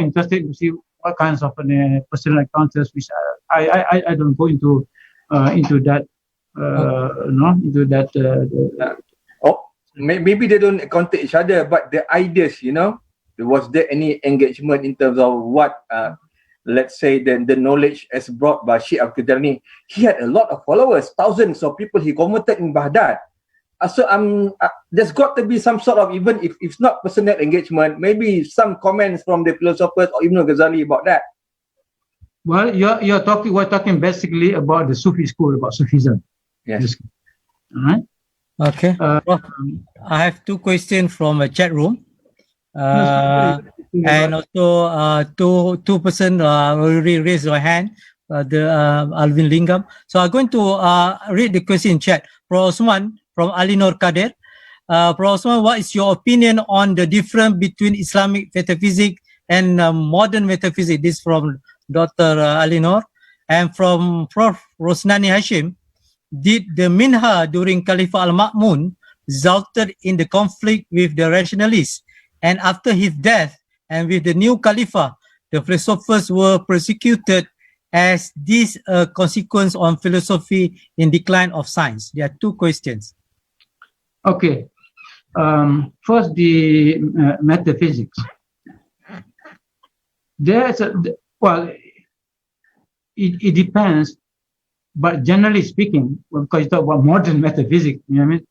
interested to see what kinds of personal encounters, which I don't go into that, into that. Maybe they don't encounter each other, but the ideas, was there any engagement in terms of what, let's say, the knowledge as brought by Sheikh Al-Qadirani? He had a lot of followers, thousands of people he converted in Baghdad. So there's got to be some sort of, even if it's not personal engagement, maybe some comments from the philosophers or Ibn Ghazali about that. Well, we're talking basically about the Sufi school, about Sufism. Yes. All right. Okay. I have two questions from a chat room. And also two person already raised their hand, Alvin Lingam. So I'm going to read the question in chat. Prof. Osman from Ali Nur Kadir. Prof. Osman, what is your opinion on the difference between Islamic metaphysics and modern metaphysics? This from Dr. Ali Nur. And from Prof. Rosnani Hashim, did the Minha during Khalifah Al-Ma'mun resulted in the conflict with the rationalists? And after his death and with the new Caliph, the philosophers were persecuted as this a consequence on philosophy in decline of science? There are two questions. Okay. First, the metaphysics. There's it depends, but generally speaking, because you talk about modern metaphysics, you know what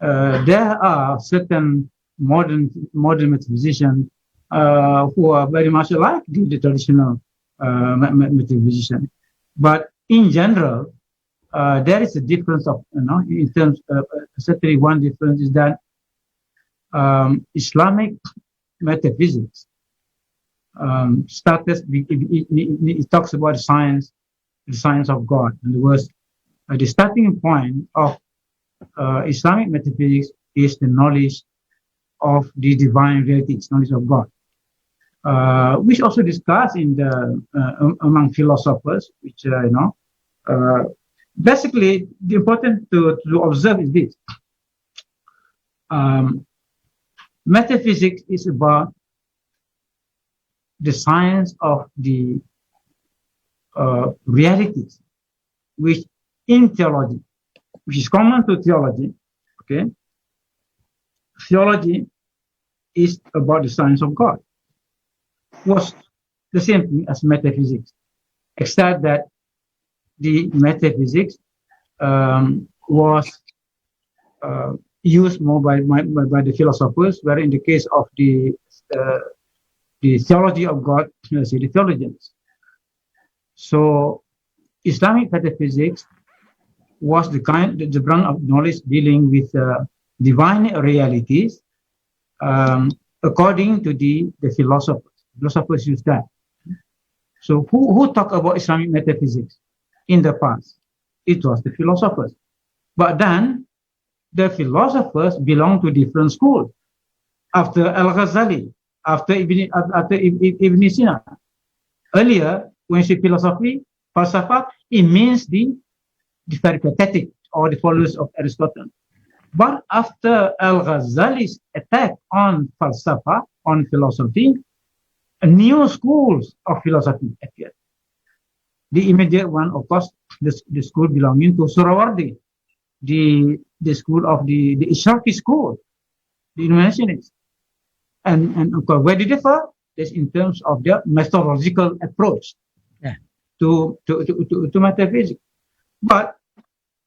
I mean? There are certain modern metaphysicians who are very much like the traditional metaphysician. But in general, there is a difference of, in terms of, certainly one difference is that Islamic metaphysics started, it talks about the science of God. In other words, the starting point of Islamic metaphysics is the knowledge of the divine realities, knowledge of God, which also discussed in the among philosophers, which basically the important to observe is this: metaphysics is about the science of the realities, which in theology, which is common to theology, okay? Theology is about the science of God. was the same thing as metaphysics, except that the metaphysics was used more by the philosophers, where in the case of the theology of God, let's say the theologians. So Islamic metaphysics was the branch of knowledge dealing with divine realities according to the philosophers. Philosophers use that. So who talked about Islamic metaphysics in the past? It was the philosophers. But then the philosophers belong to different schools. After Al-Ghazali, after Ibn Sina. Earlier, when you say philosophy, falsafa, it means the peripatetic or the followers of Aristotle. But after Al-Ghazali's attack on falsafa, on philosophy, new schools of philosophy appeared. The immediate one, of course, the school belonging to Surawardi, the school of the Ishrafi school, the Indonesians. And of course, where they differ is in terms of their methodological approach to metaphysics. But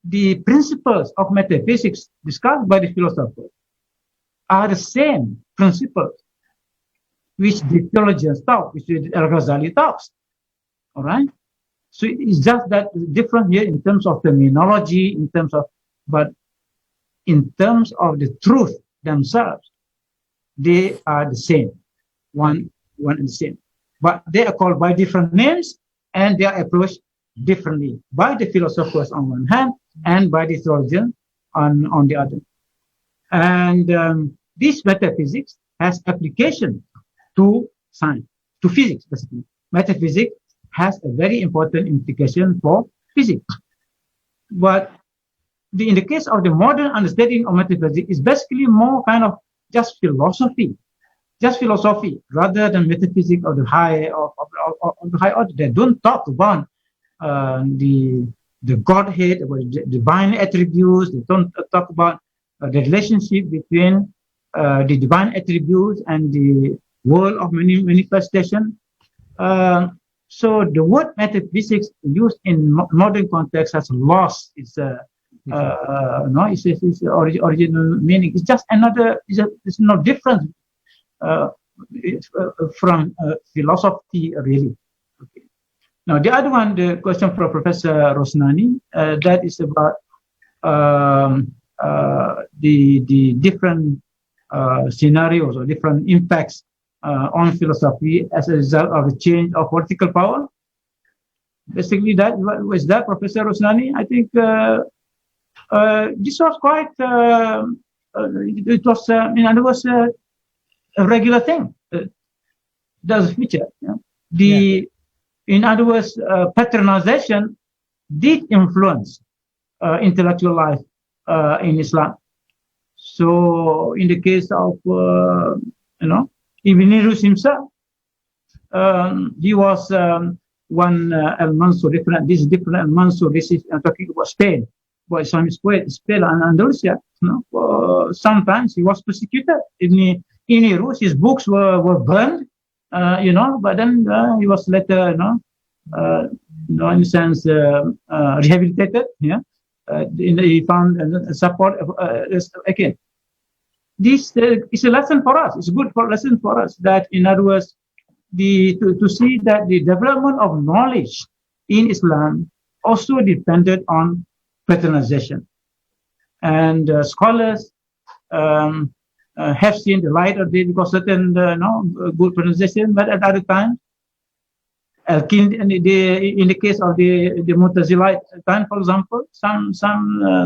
the principles of metaphysics discussed by the philosophers are the same principles which the theologians talk, which Al-Ghazali talks. All right? So it's just that different here in terms of terminology, but in terms of the truth themselves, they are the same, one and the same. But they are called by different names, and they are approached differently by the philosophers on one hand and by the theologians on the other. And this metaphysics has application to science, to physics, basically. Metaphysics has a very important implication for physics. But in the case of the modern understanding of metaphysics, is basically more kind of just philosophy, rather than metaphysics of the high order. They don't talk about the Godhead, about the divine attributes. They don't talk about the relationship between the divine attributes and the world of manifestation. So the word metaphysics used in modern context has lost its original meaning. It's just another. It's no different from philosophy, really. Okay. Now the other one, the question from Professor Rosnani, that is about the different scenarios or different impacts on philosophy as a result of the change of political power. Basically, that was that, Professor Rosnani. I think this was quite. It was, in other words, a regular thing. That's a feature. In other words, patronization did influence intellectual life in Islam. So, in the case of Ibn Rus himself, he was one Al-Mansur, different Al-Mansur. This is talking about Spain, about Islamic Spain and Andalusia. Sometimes he was persecuted. Ibn Rus, his books were burned, but then he was later, in a sense, rehabilitated. He found support again. This is a lesson for us. It's a good lesson for us that, in other words, to see that the development of knowledge in Islam also depended on patronization, and scholars have seen the light of day because certain good patronization, but at other times, in the case of the Mu'tazilite time, for example, some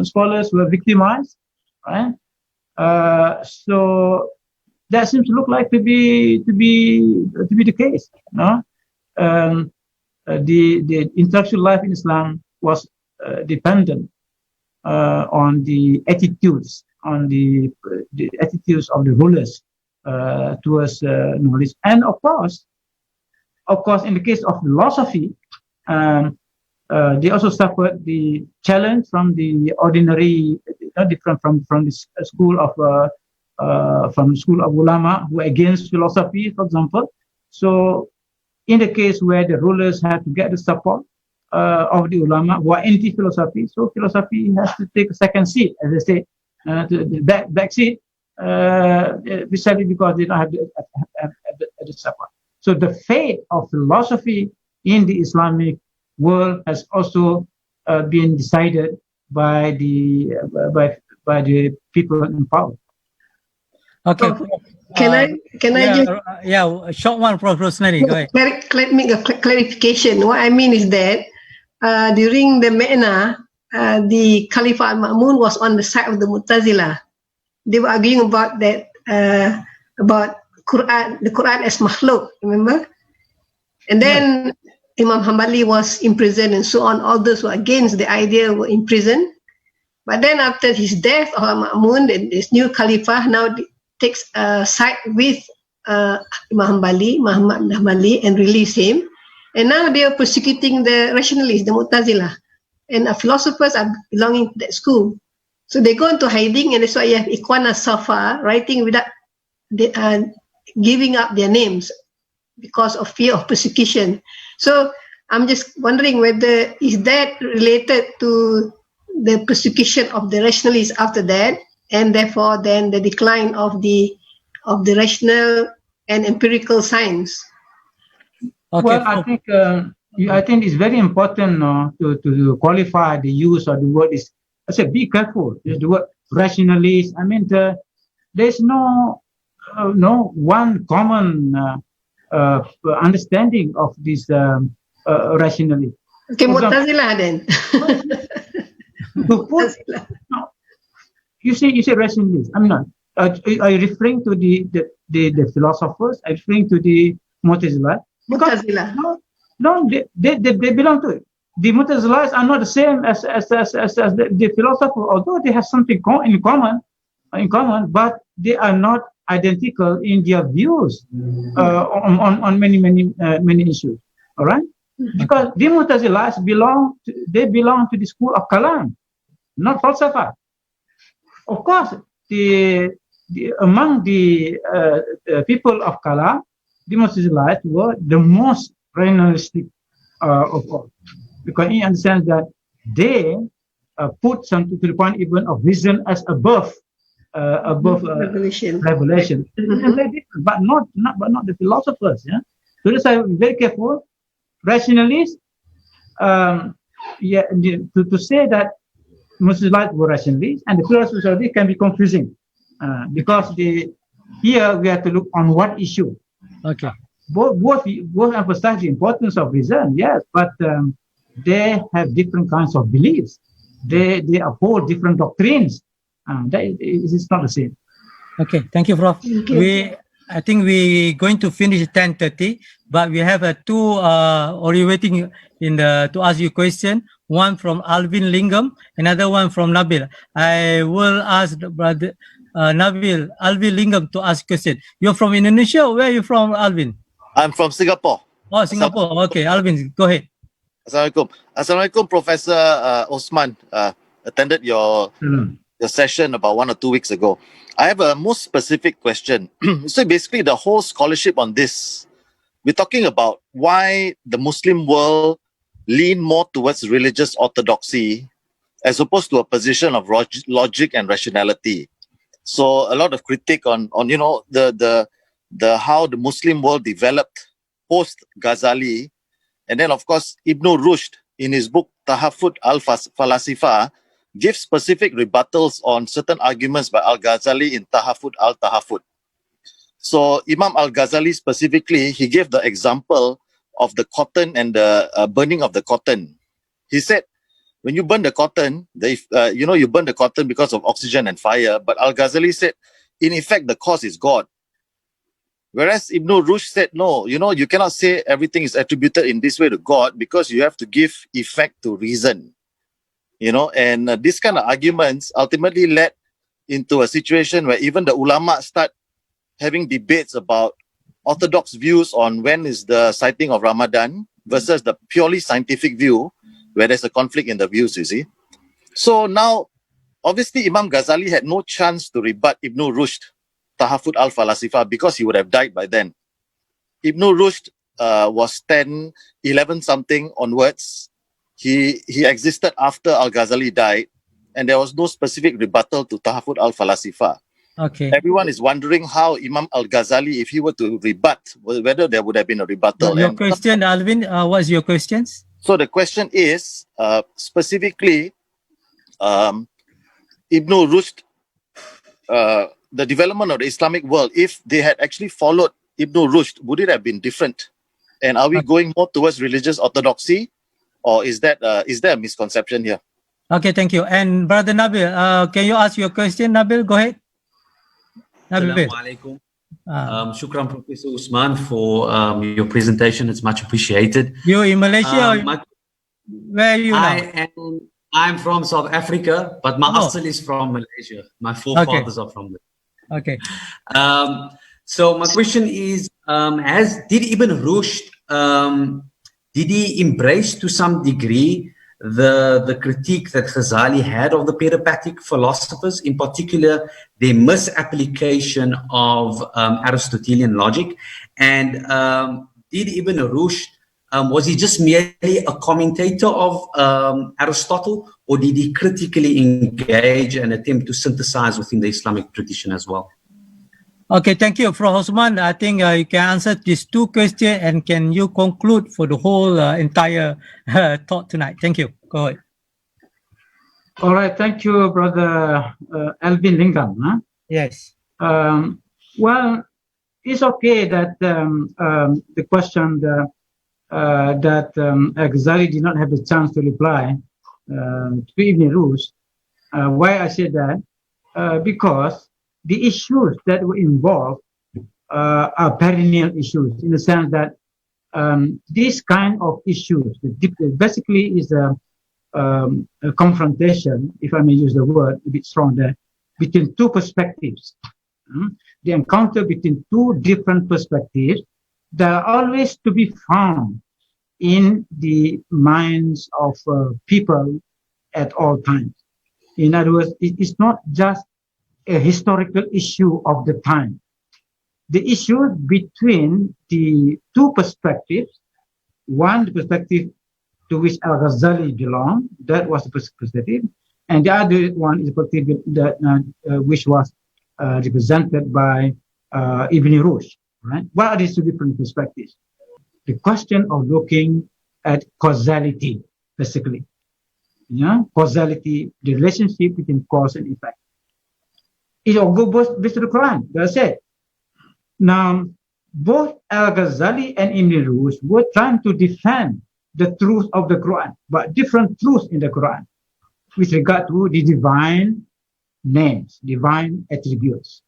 scholars were victimized, right? So that seems to look like to be the case. The intellectual life in Islam was dependent on the attitudes, the attitudes of the rulers towards knowledge, and of course, in the case of philosophy, they also suffered the challenge from the ordinary, different from the school of ulama who are against philosophy, for example. So in the case where the rulers have to get the support of the ulama who are anti-philosophy, so philosophy has to take a second seat, as I say, to the back seat, precisely because they don't have the support. So the fate of philosophy in the Islamic world has also been decided by the people in power. Okay. Can I just a short one, Prof. Rosemary. Go ahead. let me make a clarification. What I mean is that during the Me'na, the Khalifah al-Ma'mun was on the side of the Mu'tazilah. They were arguing about that about the Quran as makhluk, remember? And then Imam Hanbali was imprisoned and so on. All those who were against the idea were in prison. But then after his death of Al-Ma'mun, this new Khalifa now takes a side with Imam Hanbali, Muhammad Hanbali, and release him. And now they are persecuting the rationalists, the Mu'tazilah. And philosophers are belonging to that school. So they go into hiding, and that's why you have Ikhwan as-Safa writing without giving up their names because of fear of persecution. So I'm just wondering whether is that related to the persecution of the rationalists after that, and therefore then the decline of the rational and empirical science. Okay. Well, I think it's very important to qualify the use of the word. I said, be careful. The word rationalist. I mean, there's no one common understanding of this rationalist. Okay, Mu'tazilah then. You say rationalist. I'm not. Are you referring to the philosophers? Are you referring to the Mu'tazilah? Mu'tazilah. No, they belong to it. The Mu'tazilites are not the same as the philosophers, although they have something in common, but they are not identical in their views on many issues. All right, because the Mu'tazilites belong to the school of Kalam, not falsafa. Of course, among the people of Kalam, the Mu'tazilites were the most rationalistic of all, because in the sense that they put something to the point even of vision as above revelation. But not the philosophers. Yeah, so that's why I'm very careful. Rationalists, to say that Muslims were rationalists and the philosophers can be confusing because here we have to look on what issue. Okay. Both emphasize the importance of reason, yes, but they have different kinds of beliefs. They uphold different doctrines. It's not the same. Okay, thank you, Prof. I think we're going to finish at 10:30, but we have two already waiting to ask you a question. One from Alvin Lingam, another one from Nabil. I will ask brother Alvin Lingam to ask question. You're from Indonesia? Where are you from, Alvin? I'm from Singapore. Oh, Singapore. Okay, Alvin, go ahead. Assalamualaikum, Professor Osman. Attended your session about 1 or 2 weeks ago. I have a more specific question. So basically, the whole scholarship on this, we're talking about why the Muslim world lean more towards religious orthodoxy as opposed to a position of logic and rationality. So a lot of critique on the how the Muslim world developed post Ghazali, and then of course Ibn Rushd in his book Tahafut al-Falasifa gives specific rebuttals on certain arguments by Al-Ghazali in Tahafut al-Tahafut. So Imam Al-Ghazali specifically, he gave the example of the cotton and the burning of the cotton. He said, when you burn the cotton, you burn the cotton because of oxygen and fire, but Al-Ghazali said, in effect, the cause is God. Whereas Ibn Rushd said, no, you cannot say everything is attributed in this way to God because you have to give effect to reason. And this kind of arguments ultimately led into a situation where even the ulama start having debates about orthodox views on when is the sighting of Ramadan versus the purely scientific view, where there's a conflict in the views, you see. So now, obviously, Imam Ghazali had no chance to rebut Ibn Rushd, Tahafut al-Falasifa, because he would have died by then. Ibn Rushd was 10, 11 something onwards. He existed after Al-Ghazali died, and there was no specific rebuttal to Tahafut al-Falasifa. Okay. Everyone is wondering how Imam Al-Ghazali, if he were to rebut, whether there would have been a rebuttal. Your question, Alvin, what's your questions? So the question is, specifically, Ibn Rushd, the development of the Islamic world, if they had actually followed Ibn Rushd, would it have been different? And are we going more towards religious orthodoxy, or is there a misconception here? Okay, thank you. And Brother Nabil, can you ask your question, Nabil? Go ahead. Nabil. Assalamualaikum. Shukran, Professor Osman, for your presentation. It's much appreciated. You in Malaysia? Where are you now? I'm from South Africa, but my asl is from Malaysia. My forefathers are from there. Okay. So my question is, did Ibn Rushd, did he embrace to some degree the critique that Ghazali had of the Peripathic philosophers, in particular their misapplication of Aristotelian logic? And did Ibn Rushd, was he just merely a commentator of Aristotle, or did he critically engage and attempt to synthesize within the Islamic tradition as well? Okay, thank you, Prof. Osman. I think you can answer these two questions, and can you conclude for the whole entire talk tonight? Thank you. Go ahead. All right, thank you, Brother Alvin Lingam. Huh? Yes. Well, it's okay that the question that Ghazali did not have a chance to reply to Ibn Rushd. Why I say that? Because the issues that were involved are perennial issues, in the sense that this kind of issues basically is a confrontation, if I may use the word a bit strong there, between two perspectives. The encounter between two different perspectives that are always to be found in the minds of people at all times. In other words, it is not just a historical issue of the time. The issue between the two perspectives, one, the perspective to which Al-Ghazali belonged, that was the perspective, and the other one is the perspective that which was represented by Ibn Rushd. Right? What are these two different perspectives? The question of looking at causality, basically. Causality, the relationship between cause and effect. It all goes based to the Quran. That's it. Now, both Al-Ghazali and Ibn Rushd were trying to defend the truth of the Quran, but different truths in the Quran with regard to the divine names, divine attributes.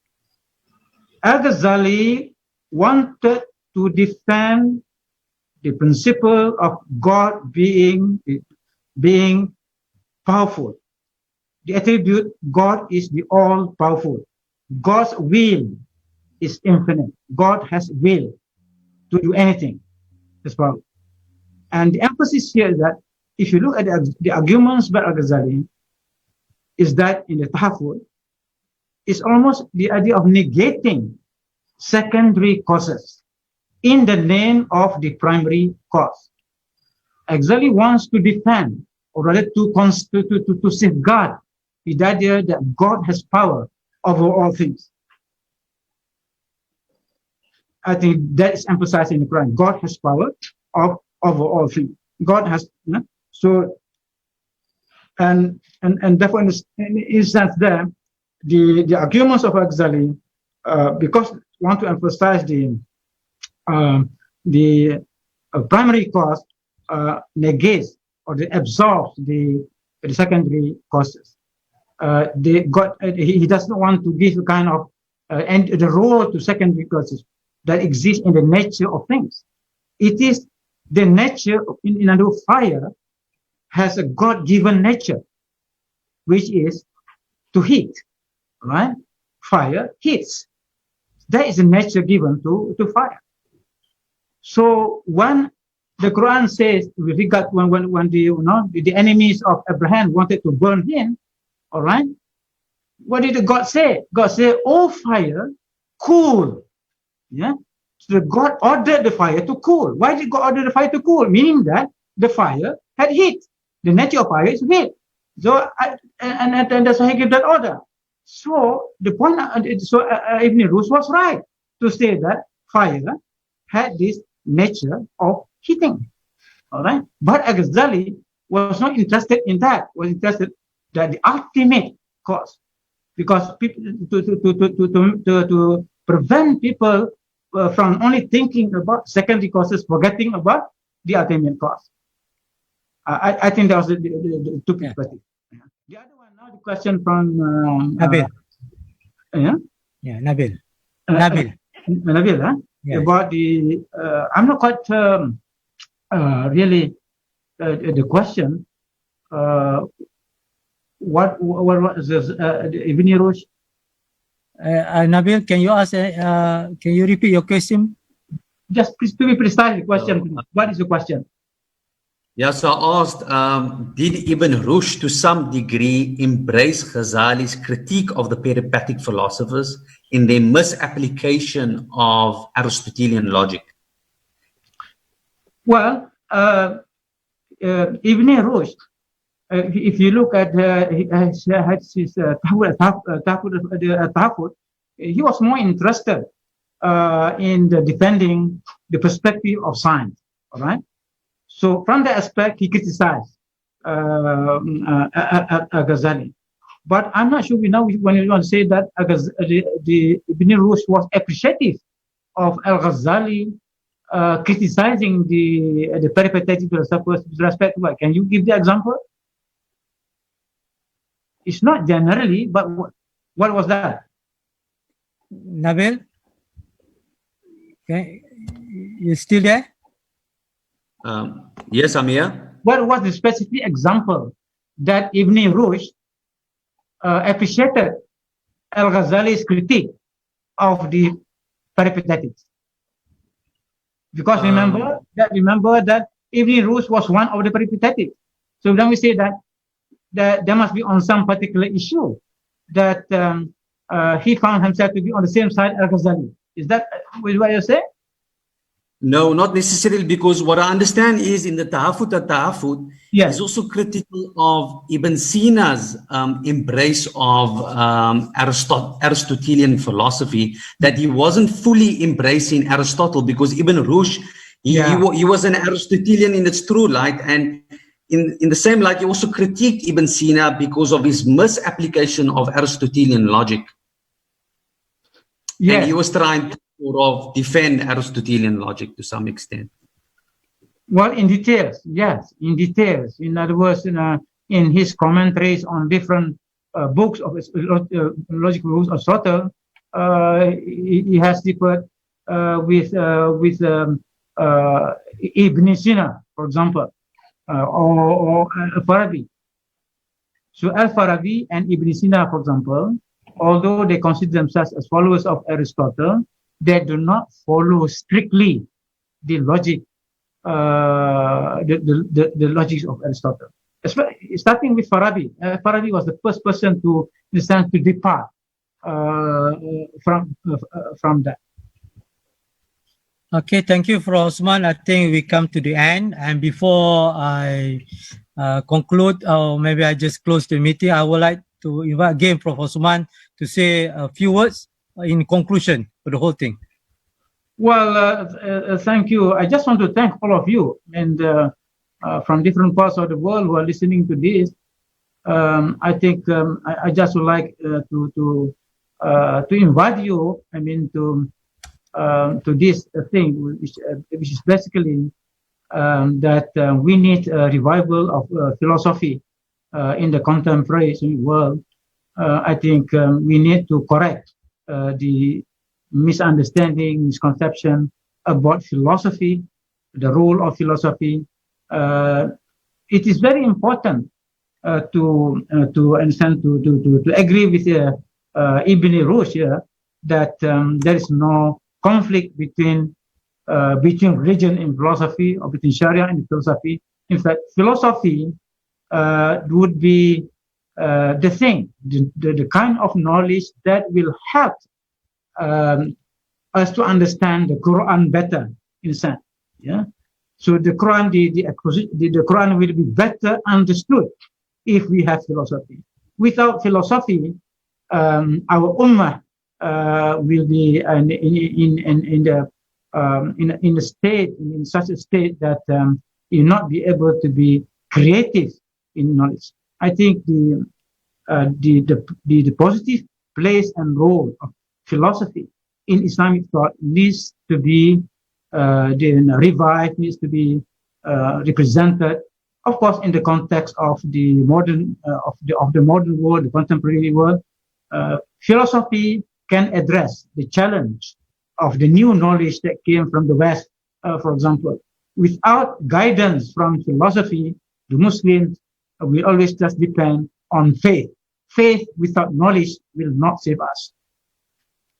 Al-Ghazali wanted to defend the principle of God being powerful. The attribute God is the all-powerful. God's will is infinite. God has will to do anything. That's powerful. And the emphasis here is that if you look at the arguments by Al-Ghazali, is that in the Tahafut, it's almost the idea of negating secondary causes in the name of the primary cause. Al-Ghazali wants to defend, or rather to safeguard the idea that God has power over all things. I think that is emphasized in the Quran. God has power over all things. God has, so, and therefore in a sense there, the arguments of Al-Ghazali, because want to emphasize the primary cause, negates or absorbs the secondary causes. He doesn't want to give a kind of and the role to secondary causes that exist in the nature of things. It is the nature in other words, fire has a God-given nature, which is to heat, right? Fire heats. That is a nature given to fire. So when the Quran says, with regard when the enemies of Abraham wanted to burn him, all right, what did God say? God said, "Oh fire, cool." Yeah. So God ordered the fire to cool. Why did God order the fire to cool? Meaning that the fire had heat. The nature of fire is heat. So, and that's why he gave that order. So the point, Ibn Rushd was right to say that fire had this nature of heating. All right, but Al-Ghazali was not interested in that. Was interested that the ultimate cause, because people to prevent people from only thinking about secondary causes, forgetting about the ultimate cause. I think that was the two perspectives. Yeah. The other one now, the question from Nabil. Nabil, Yes. about the I'm not quite really the question. What was this, Ibn Rushd? Nabil, can you ask? Can you repeat your question? Just please, to be precise, the question. What is the question? Yeah, so I asked, did Ibn Rushd to some degree embrace Ghazali's critique of the peripatetic philosophers in their misapplication of Aristotelian logic? Well, Ibn Rushd, if you look at his Tahafut, he was more interested in defending the perspective of science. All right. So from that aspect, he criticized Al-Ghazali. But I'm not sure when we want to say that the Ibn Rushd was appreciative of Al-Ghazali criticizing the peripatetic philosophers with respect to what? Can you give the example? It's not generally, but what was that? Nabil, okay, you still there? Yes, I'm here. What was the specific example that Ibn Rushd appreciated Al-Ghazali's critique of the peripatetics? Because remember that Ibn Rushd was one of the peripatetics. So then we say that there must be on some particular issue that he found himself to be on the same side as Al-Ghazali. Is that what you say? No, not necessarily, because what I understand is in the Tahafut al-Tahafut, Yes. he's also critical of Ibn Sina's embrace of Aristotelian philosophy, that he wasn't fully embracing Aristotle, because Ibn Rushd, he was an Aristotelian in its true light, and in the same light, he also critiqued Ibn Sina because of his misapplication of Aristotelian logic. Yes. And he was trying to sort of defend Aristotelian logic to some extent. Well, in details, yes, in details. In other words, in his commentaries on different books of logical rules of Aristotle, he has differed with Ibn Sina, for example, or Al-Farabi. So Al-Farabi and Ibn Sina, for example, although they consider themselves as followers of Aristotle, they do not follow strictly the logic, the logics of Aristotle. Starting with Farabi. Farabi was the first person to, in a sense, to depart from that. Okay, thank you, Prof. Osman. I think we come to the end. And before I conclude, or maybe I just close the meeting, I would like to invite again Prof. Osman to say a few words in conclusion for the whole thing. Well, thank you. I just want to thank all of you and from different parts of the world who are listening to this. I think I just would like to invite you. I mean, to this thing, which is basically that we need a revival of philosophy in the contemporary world. I think we need to correct the misunderstanding, misconception about philosophy, the role of philosophy. It is very important to understand, to agree with Ibn Rushd here that there is no conflict between religion and philosophy, or between Sharia and philosophy. In fact, philosophy would be the thing, the kind of knowledge that will help us to understand the Quran better, in a sense. Yeah. So the Quran, the Quran will be better understood if we have philosophy. Without philosophy, our ummah will be in such a state that you not be able to be creative in knowledge. I think the positive place and role of philosophy in Islamic thought needs to be revived, needs to be represented, of course, in the context of the modern of the modern world, the contemporary world. Philosophy can address the challenge of the new knowledge that came from the West, for example. Without guidance from philosophy, the Muslims will always just depend on faith. Faith without knowledge will not save us.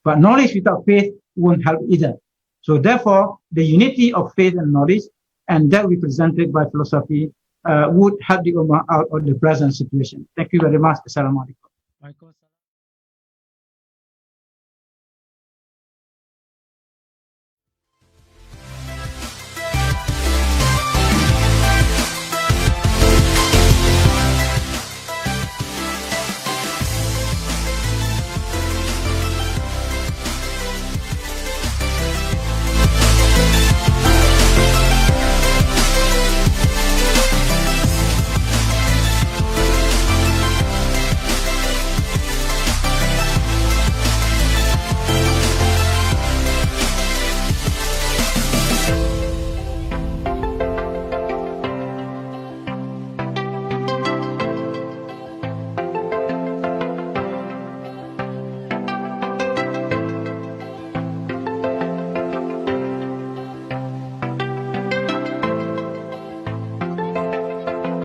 But knowledge without faith won't help either. So therefore, the unity of faith and knowledge, and that represented by philosophy, would help the Ummah out of the present situation. Thank you very much. Assalamu alaikum.